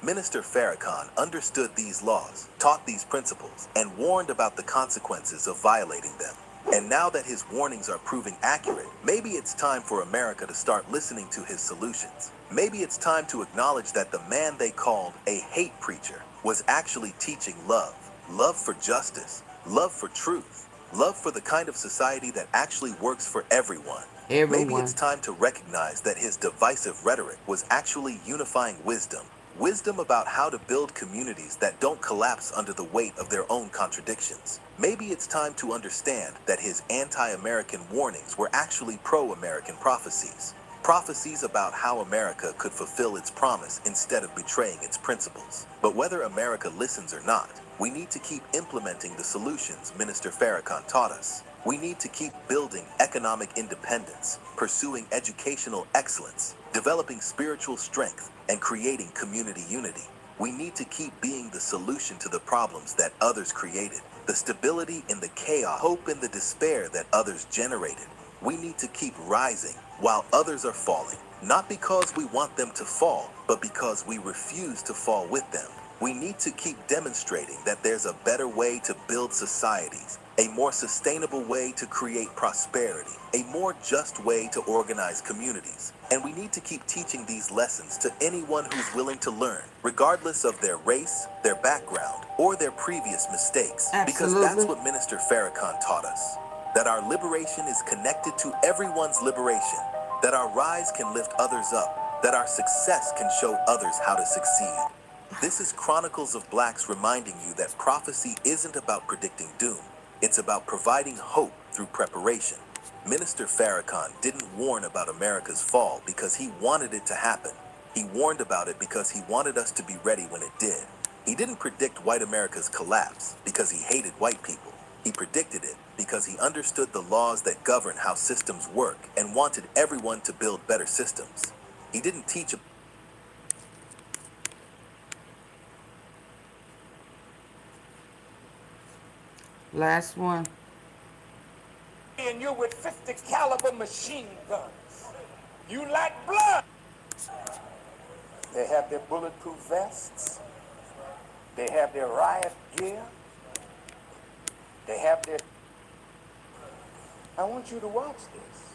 Minister Farrakhan understood these laws, taught these principles, and warned about the consequences of violating them. And now that his warnings are proving accurate, maybe it's time for America to start listening to his solutions. Maybe it's time to acknowledge that the man they called a hate preacher was actually teaching love. Love for justice, love for truth, love for the kind of society that actually works for everyone. Maybe it's time to recognize that his divisive rhetoric was actually unifying wisdom. Wisdom about how to build communities that don't collapse under the weight of their own contradictions. Maybe it's time to understand that his anti-American warnings were actually pro-American prophecies. Prophecies about how America could fulfill its promise instead of betraying its principles. But whether America listens or not, we need to keep implementing the solutions Minister Farrakhan taught us. We need to keep building economic independence, pursuing educational excellence, developing spiritual strength, and creating community unity. We need to keep being the solution to the problems that others created, the stability in the chaos, hope in the despair that others generated. We need to keep rising while others are falling, not because we want them to fall, but because we refuse to fall with them. We need to keep demonstrating that there's a better way to build societies, a more sustainable way to create prosperity, a more just way to organize communities. And we need to keep teaching these lessons to anyone who's willing to learn, regardless of their race, their background, or their previous mistakes. Because that's what Minister Farrakhan taught us, that our liberation is connected to everyone's liberation, that our rise can lift others up, that our success can show others how to succeed. This is Chronicles of Blacks reminding you that prophecy isn't about predicting doom. It's about providing hope through preparation. Minister Farrakhan didn't warn about America's fall because he wanted it to happen. He warned about it because he wanted us to be ready when it did. He didn't predict white America's collapse because he hated white people. He predicted it because he understood the laws that govern how systems work and wanted everyone to build better systems. He didn't teach Last one. And you're with 50 caliber machine guns. You like blood. They have their bulletproof vests. They have their riot gear. They have their... I want you to watch this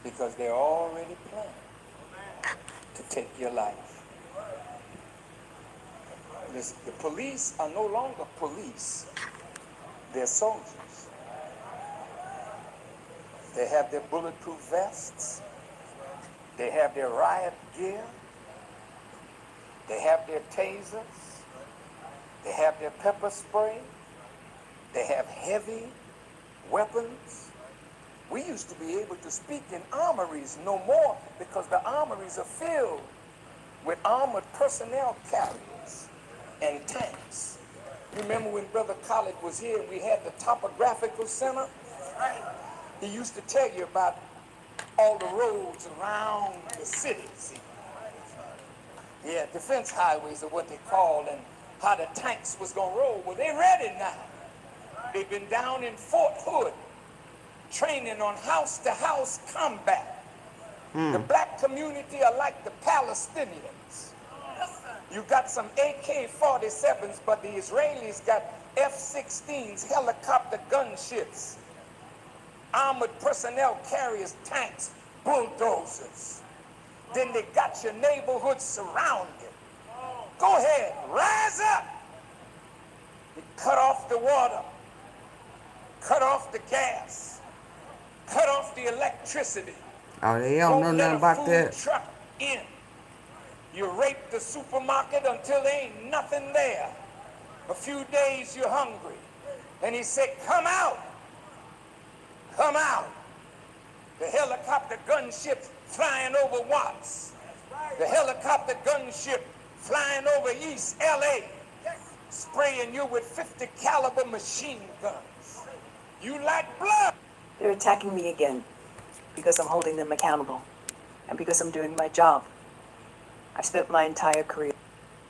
because they're already planning to take your life. Listen, the police are no longer police. They're soldiers. They have their bulletproof vests. They have their riot gear. They have their tasers. They have their pepper spray. They have heavy weapons. We used to be able to speak in armories no more because the armories are filled with armored personnel carriers and tanks. You remember when Brother Khalid was here and we had the topographical center? He used to tell you about all the roads around the city. See? Yeah, defense highways are what they call, and how the tanks was gonna roll. Well, they're ready now. They've been down in Fort Hood training on house-to-house combat. The black community are like the Palestinians. You got some AK-47s, but the Israelis got F-16s, helicopter gunships, armored personnel carriers, tanks, bulldozers. Then they got your neighborhood surrounded. Go ahead, rise up. You cut off the water, cut off the gas, cut off the electricity. Oh, they don't know nothing about that. Truck in. You rape the supermarket until there ain't nothing there. A few days you're hungry. And he said, come out. Come out. The helicopter gunship flying over Watts. The helicopter gunship flying over East LA, spraying you with 50 caliber machine guns. You like blood. They're attacking me again because I'm holding them accountable and because I'm doing my job. I've spent my entire career.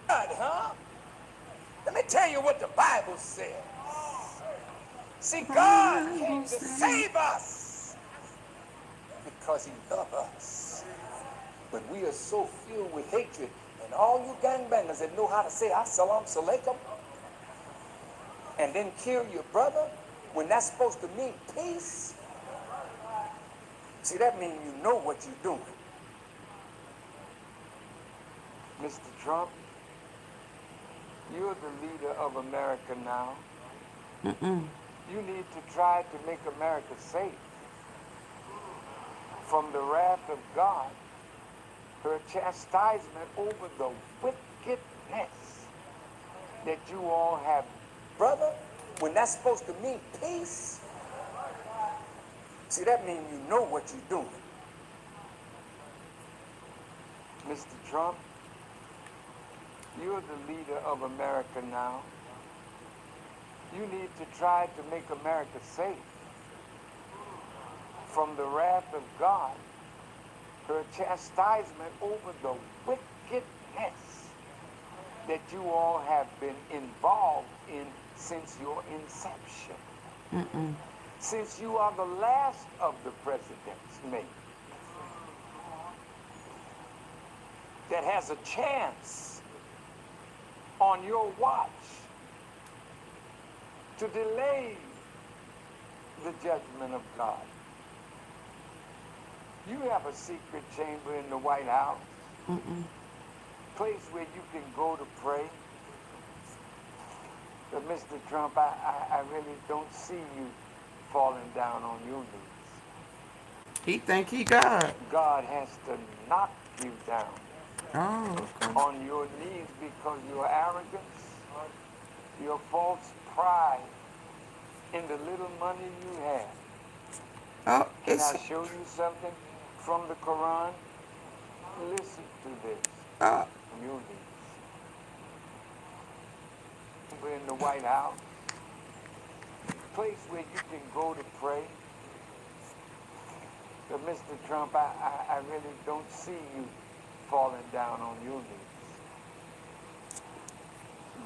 Blood, huh? Let me tell you what the Bible says. See, God came to save us because he loved us. But we are so filled with hatred. And all you gangbangers that know how to say Assalamu alaikum and then kill your brother when that's supposed to mean peace. See, that means you know what you're doing. Mr. Trump, you're the leader of America now. You need to try to make America safe from the wrath of God, her chastisement over the wickedness that you all have. Brother, when that's supposed to mean peace, see, that means you know what you're doing. Mr. Trump, you're the leader of America now. You need to try to make America safe from the wrath of God, her chastisement over the wickedness that you all have been involved in since your inception. Since you are the last of the presidents, maybe, that has a chance on your watch to delay the judgment of God. You have a secret chamber in the White House, place where you can go to pray. But Mr. Trump, I really don't see you falling down on your knees. He think he God. God has to knock you down Okay. on your knees because your arrogance, your false pride in the little money you have. Oh, Can I show you something from the Quran? Listen to this. Your knees. We're in the White House, place where you can go to pray. But Mr. Trump, I really don't see you falling down on your knees.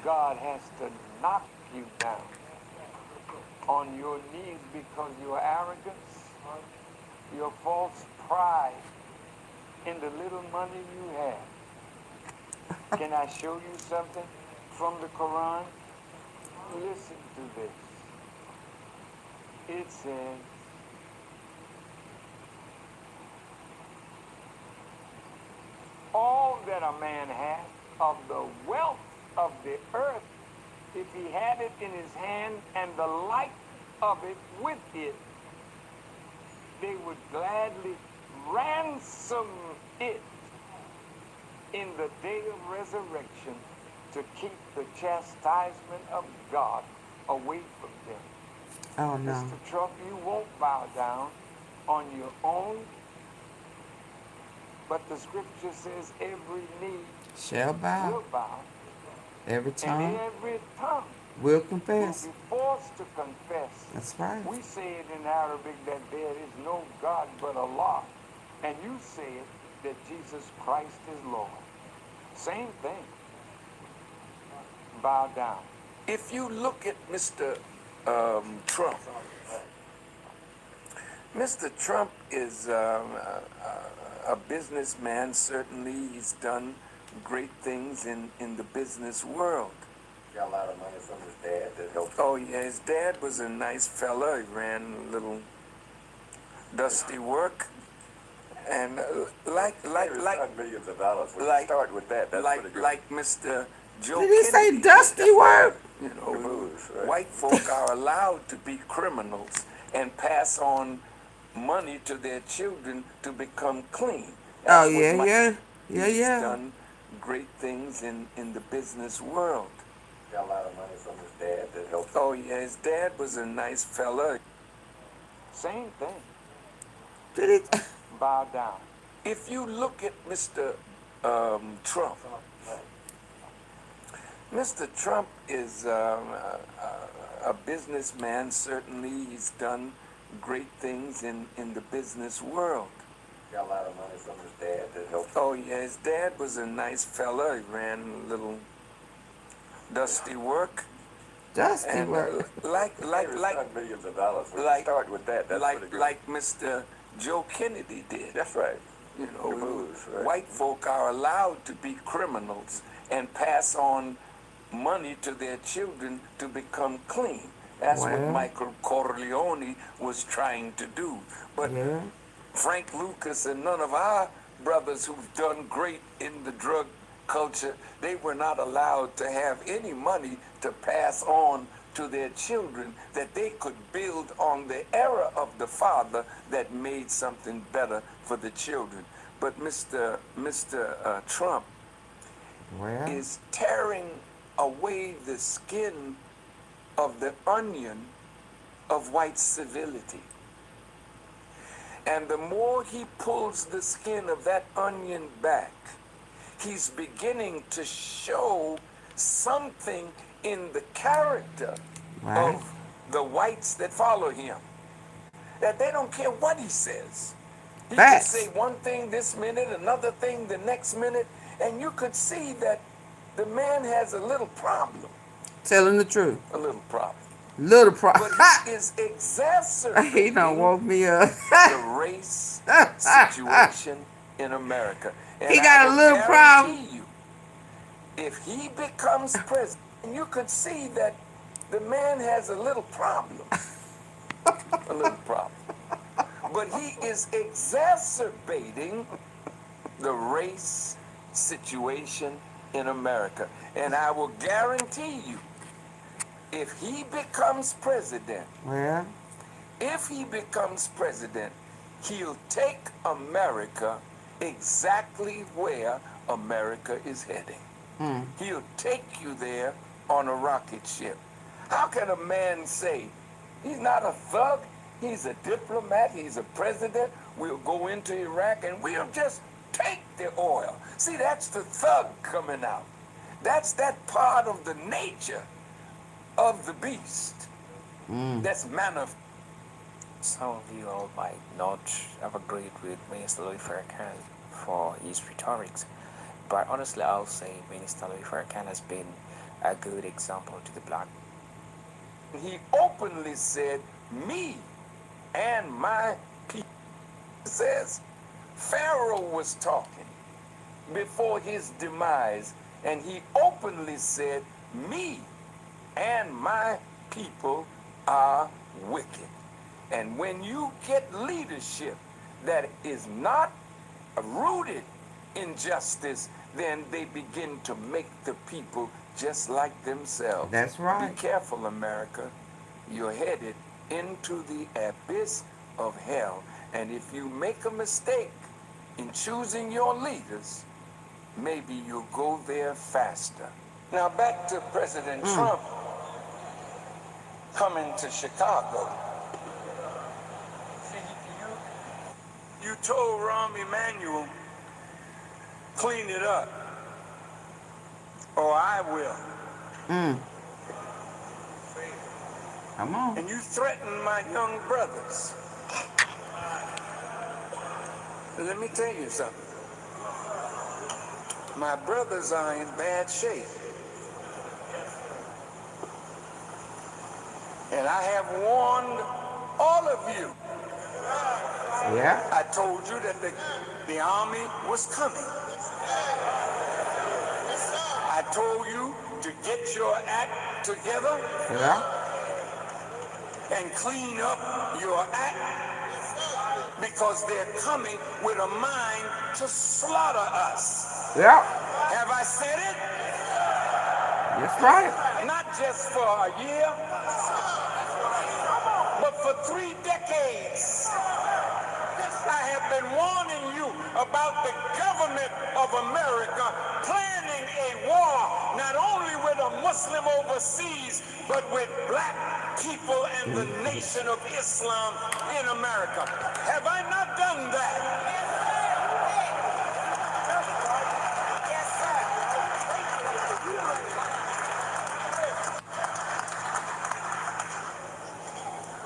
God has to knock you down on your knees because your arrogance, your false pride in the little money you have. Can I show you something from the Quran? Listen to this. It says, all that a man has of the wealth of the earth, if he had it in his hand and the like of it with it, they would gladly ransom it in the day of resurrection to keep the chastisement of God away from them. Oh, no. Mr. Trump, you won't bow down on your own, but the scripture says every knee Shall bow. will bow, Every tongue and every tongue will confess. will be forced to confess. That's right. We say it in Arabic that there is no God but Allah, and you say it that Jesus Christ is Lord. Same thing. Bow down. If you look at Mr. Trump, Mr. Trump is a businessman. Certainly, he's done great things in the business world. Got a lot of money from his dad that helped. Oh yeah, his dad was a nice fella. He ran a little dusty work, and like millions of dollars. When like you start with that, that's pretty good. like Mr. Joe Did he say Kennedy. dusty work? You know, white folk are allowed to be criminals and pass on money to their children to become clean. Oh, That's what yeah, my- yeah. Yeah, He's yeah. done great things in the business world. Got a lot of money from his dad that helped. Oh yeah, his dad was a nice fella. Same thing. Did he? Bow down. If you look at Mr. Trump, Mr. Trump is a businessman. Certainly, he's done great things in the business world. Got a lot of money from his dad that helped. Oh yeah, his dad was a nice fella. He ran a little dusty work. Dusty And work. like millions of dollars. We like start with that. That's pretty good. like Mr. Joe Kennedy did. That's right. You know, moves, right. white folk are allowed to be criminals and pass on money to their children to become clean. That's what Well. Michael Corleone was trying to do. But Yeah. Frank Lucas and none of our brothers who've done great in the drug culture, they were not allowed to have any money to pass on to their children that they could build on the era of the father that made something better for the children. But Mr. Trump Well. is tearing away the skin of the onion of white civility. And the more he pulls the skin of that onion back, he's beginning to show something in the character Right. of the whites that follow him. That they don't care what he says. He Facts. can say one thing this minute, another thing the next minute, and you could see that the man has a little problem. Telling the truth. A little problem. Little problem. But he is exacerbating He done woke me up. the race situation in America. And He got I a will little problem. guarantee you, if he becomes president, you could see that the man has a little problem. A little problem. But he is exacerbating the race situation in America. And I will guarantee you, if he becomes president, Well. if he becomes president, he'll take America exactly where America is heading. He'll take you there on a rocket ship. How can a man say he's not a thug, he's a diplomat, he's a president, we'll go into Iraq and we'll just take the oil? See, that's the thug coming out. That's that part of the nature of the beast. That's manifest. Some of you all might not have agreed with Minister Louis Farrakhan for his rhetorics, but honestly I'll say Minister Louis Farrakhan has been a good example to the black. He openly said, me and my people. He says, Pharaoh was talking before his demise, and he openly said, me and my people are wicked. And when you get leadership that is not rooted in justice, then they begin to make the people just like themselves. That's right. Be careful, America. You're headed into the abyss of hell. And if you make a mistake in choosing your leaders, maybe you'll go there faster. Now back to President Trump coming to Chicago. See, you told Rahm Emanuel, clean it up, or I will. Come on. And you threatened my young brothers. Let me tell you something. My brothers are in bad shape. And I have warned all of you. Yeah. I told you that the army was coming. I told you to get your act together Yeah. and clean up your act, because they're coming with a mind to slaughter us. Yeah. Have I said it? That's right. Not just for a year, but for 3 decades. I have been warning you about the government of America planning a war, not only with a Muslim overseas, but with black people and the nation of Islam in America. Have I not done that?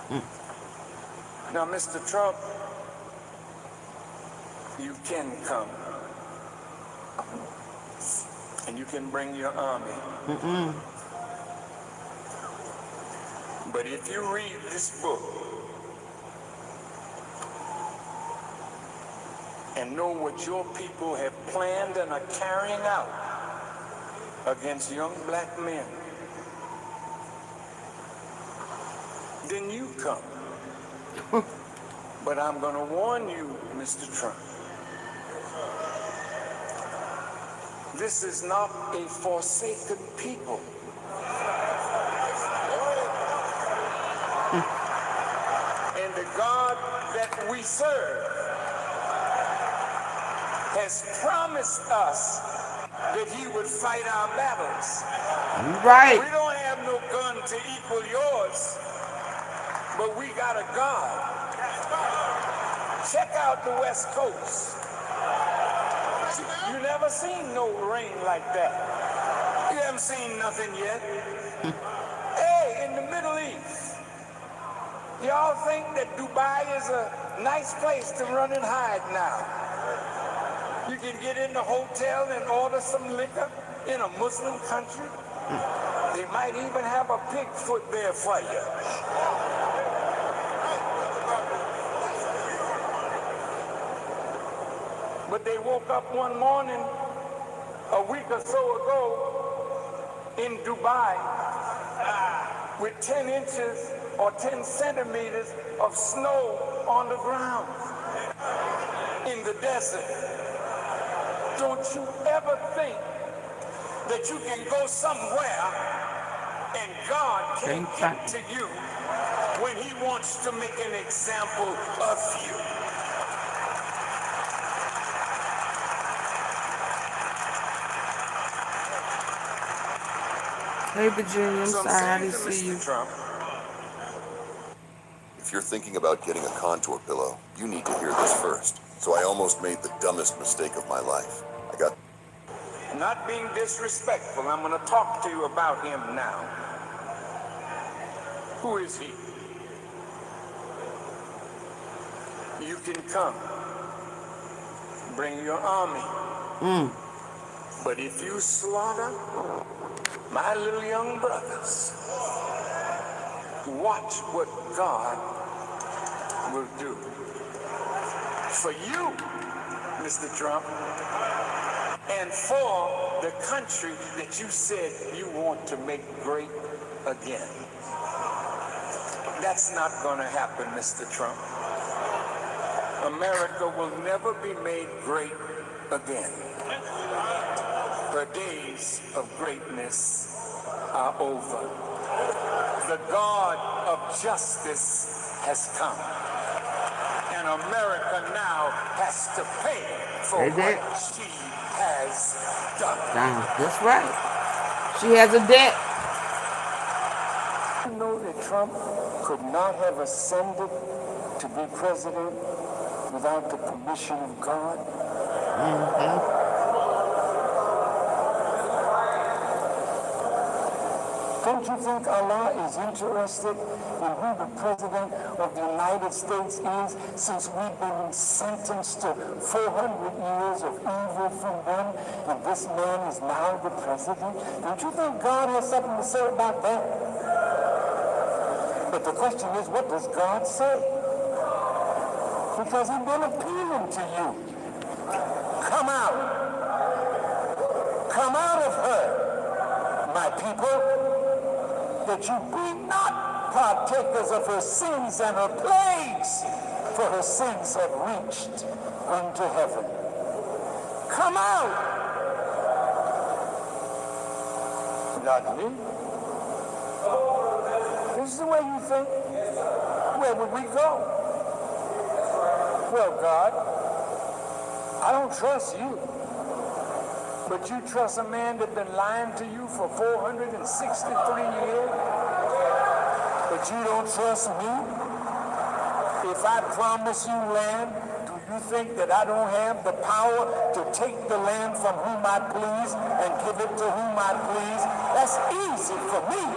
Now, Mr. Trump, you can come. And you can bring your army. But if you read this book and know what your people have planned and are carrying out against young black men, then you come. But I'm going to warn you, Mr. Trump. This is not a forsaken people. And the God that we serve has promised us that he would fight our battles. Right. We don't have no gun to equal yours, but we got a God. Check out the West Coast. You never seen no rain like that. You haven't seen nothing yet. Hey, in the Middle East, y'all think that Dubai is a nice place to run and hide now? You can get in the hotel and order some liquor in a Muslim country. They might even have a pig foot there for you. But they woke up one morning a week or so ago in Dubai with 10 inches or 10 centimeters of snow on the ground in the desert. Don't you ever think that you can go somewhere and God can't get to you when he wants to make an example of you. Hey, Virginia, I'm sorry I didn't see you. Trump, if you're thinking about getting a contour pillow, you need to hear this first. So I almost made the dumbest mistake of my life. I got... Not being disrespectful, I'm going to talk to you about him now. Who is he? You can come. Bring your army. But if you slaughter my little young brothers, watch what God will do for you, Mr. Trump, and for the country that you said you want to make great again. That's not going to happen, Mr. Trump. America will never be made great again. Her days of greatness are over. The God of justice has come. And America now has to pay for what she has done. That's right. She has a debt. You know that Trump could not have ascended to be president without the permission of God? Don't you think Allah is interested in who the President of the United States is, since we've been sentenced to 400 years of evil from them, and this man is now the President? Don't you think God has something to say about that? But the question is, what does God say? Because he's been appealing to you. Come out. Come out of her, my people, that you be not partakers of her sins and her plagues, for her sins have reached unto heaven. Come out. Not me. This is the way you think. Where would we go? Well, God, I don't trust you. But you trust a man that's been lying to you for 463 years? But you don't trust me? If I promise you land, do you think that I don't have the power to take the land from whom I please and give it to whom I please? That's easy for me.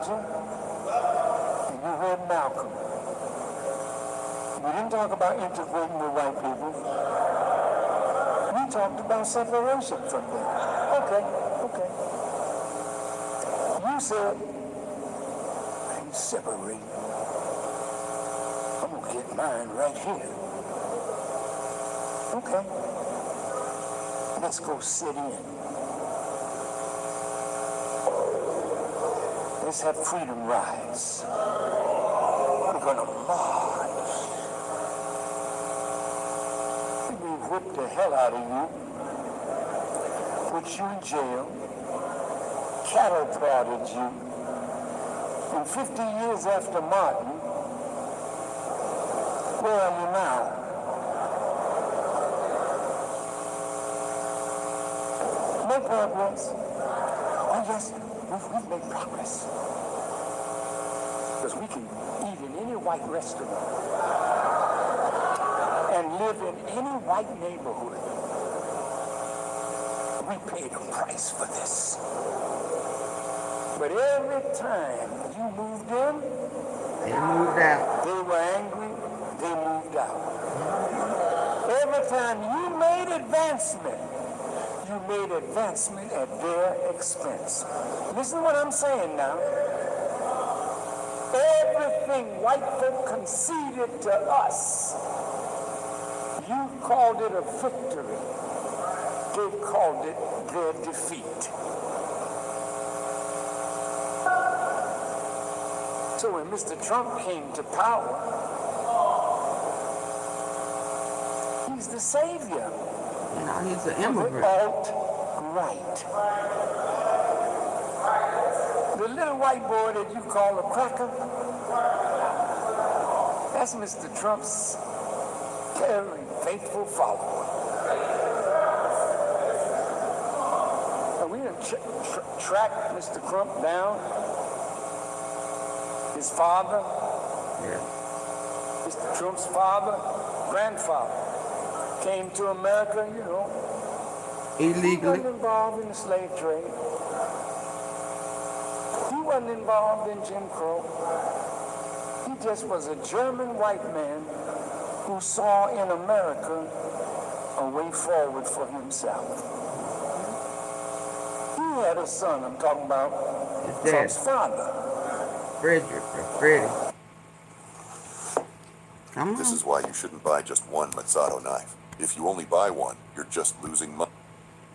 Elijah, and you heard Malcolm. We didn't talk about integrating the white people. We talked about separation from them. Okay. You said, I ain't separating. I'm going to get mine right here. Okay. Let's go sit in. Let's have freedom rides. We're going to march. We whip the hell out of you. Put you in jail. Cattle prodded you. And 50 years after Martin, where are you now? No progress. Oh yes, we've made progress. Because we can eat in any white restaurant and live in any white neighborhood. We paid a price for this. But every time you moved in, they moved out. They were angry, they moved out. Every time you made advancement at their expense. Listen to what I'm saying now. Everything white folk conceded to us, you called it a victory. They called it their defeat. So when Mr. Trump came to power, he's the savior. Now he's an immigrant. Alt-right. The little white boy that you call a cracker, that's Mr. Trump's very faithful follower. And we done tracked Mr. Trump down. His father, Mr. Trump's father, grandfather, came to America, illegally. He wasn't involved in the slave trade. He wasn't involved in Jim Crow. He just was a German white man who saw in America a way forward for himself. He had a son, I'm talking about Trump's father. Freddie. Come on. This is why you shouldn't buy just one Mazzato knife. If you only buy one, you're just losing money.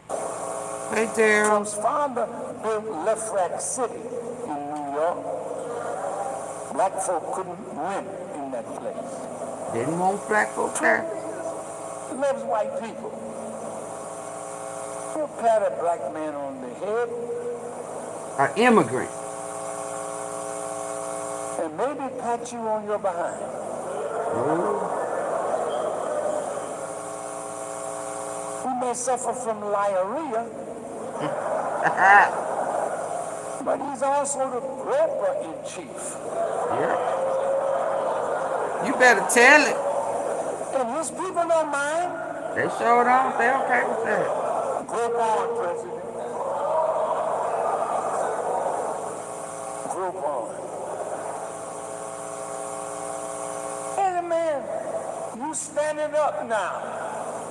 Hey, Daryl. Trump's father built Left Rack City in New York. Black folk couldn't rent in that place. Didn't want black folk there. Loves white people. He'll pat a black man on the head. An immigrant. And maybe pat you on your behind. We may suffer from diarrhea, but he's also the broker-in-chief. Yeah. You better tell it. And his people don't mind. They showed on. They okay with that. Grope on, President. Grope on. Hey, man, you standing up now.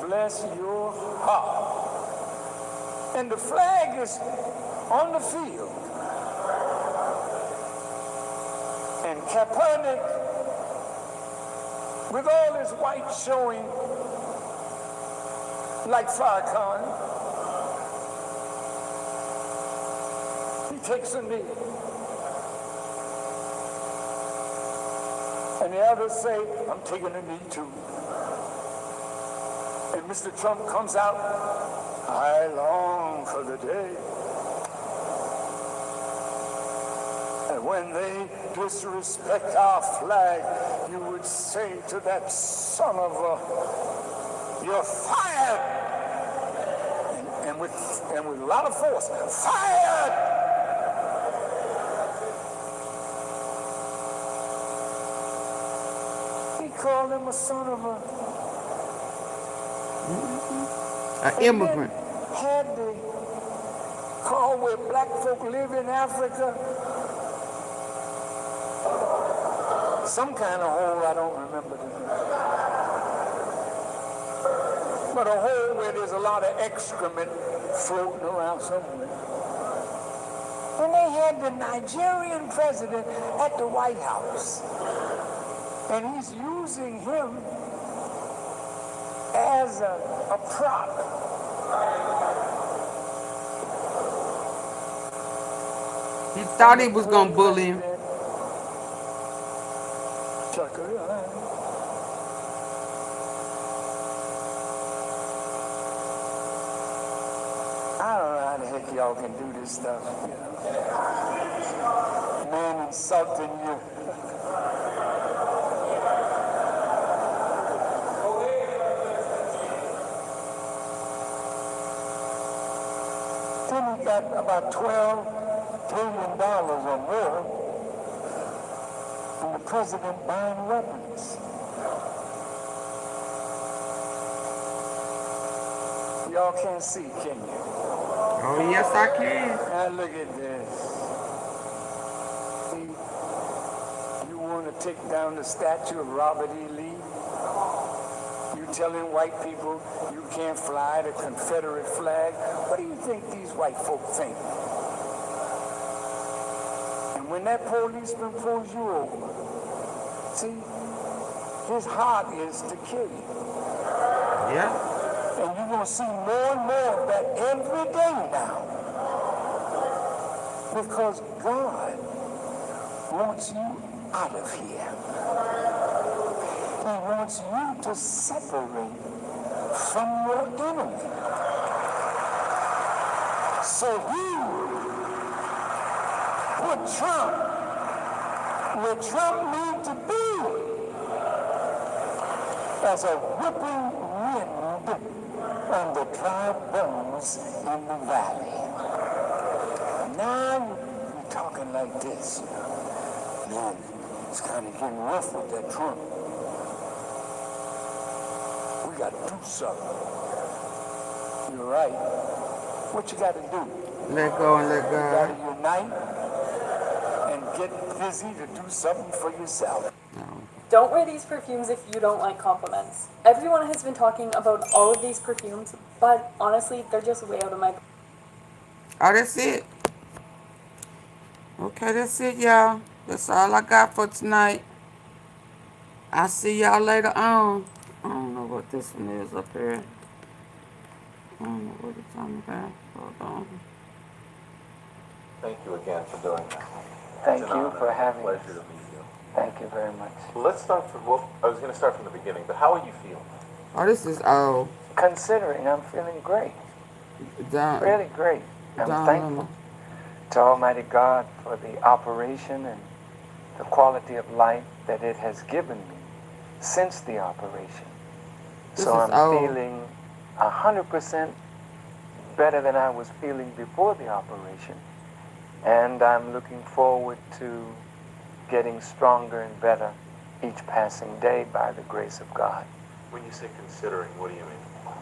Bless your heart. And the flag is on the field. And Kaepernick, with all his white showing, like Farrakhan, he takes a knee. And the others say, I'm taking a knee too. And Mr. Trump comes out, I long for the day. And when they disrespect our flag, you would say to that son of a, you're fired! And with a lot of force, fired! He called him a son of a... An immigrant. Had they called where black folk live in Africa Some kind of hole, I don't remember the name. But a hole where there's a lot of excrement floating around somewhere. And they had the Nigerian president at the White House. And he's using him as a prop. He thought he was gonna bully him. I don't know how the heck y'all can do this stuff. You know? Man insulting you. Then he got about $12 billion or more from the president buying weapons. Y'all can't see, can you? Oh, yes, I can. Now look at this. See, you want to take down the statue of Robert E. Lee? You telling white people you can't fly the Confederate flag? What do you think these white folk think? And when that policeman pulls you over, see, his heart is to kill you. Yeah. And you're going to see more and more of that every day now. Because God wants you out of here. He wants you to separate from your enemy. So he put Trump where Trump needs to be as a whipping wind on the dry bones in the valley. Now you're talking like this. Man, it's kind of getting rough with that Trump. We got to do something. You're right. What you got to do? Let go and let You got to God. unite and get busy to do something for yourself. Don't wear these perfumes if you don't like compliments. Everyone has been talking about all of these perfumes, but honestly, they're just way out of my... Oh, that's it. Okay, that's it, y'all. That's all I got for tonight. I'll see y'all later on. I don't know what this one is up here. I don't know what it's talking about. Hold on. Thank you again for doing that. Thank It's an you honor for and a having me. pleasure to meet you. Thank you very much. Let's start from, well, I was going to start from the beginning, but how are you feeling? Oh, this is old. Considering I'm feeling great. Don't, Really great. I'm don't thankful know. to Almighty God for the operation and the quality of life that it has given me since the operation. This So is I'm old. feeling 100% better than I was feeling before the operation. And I'm looking forward to getting stronger and better each passing day by the grace of God. When you say considering, what do you mean?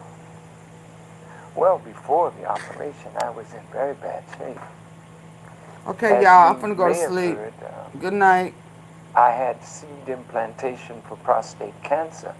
Well, before the operation, I was in very bad shape. Okay, As y'all, I'm you finna go to may have sleep. heard, Good night. I had seed implantation for prostate cancer.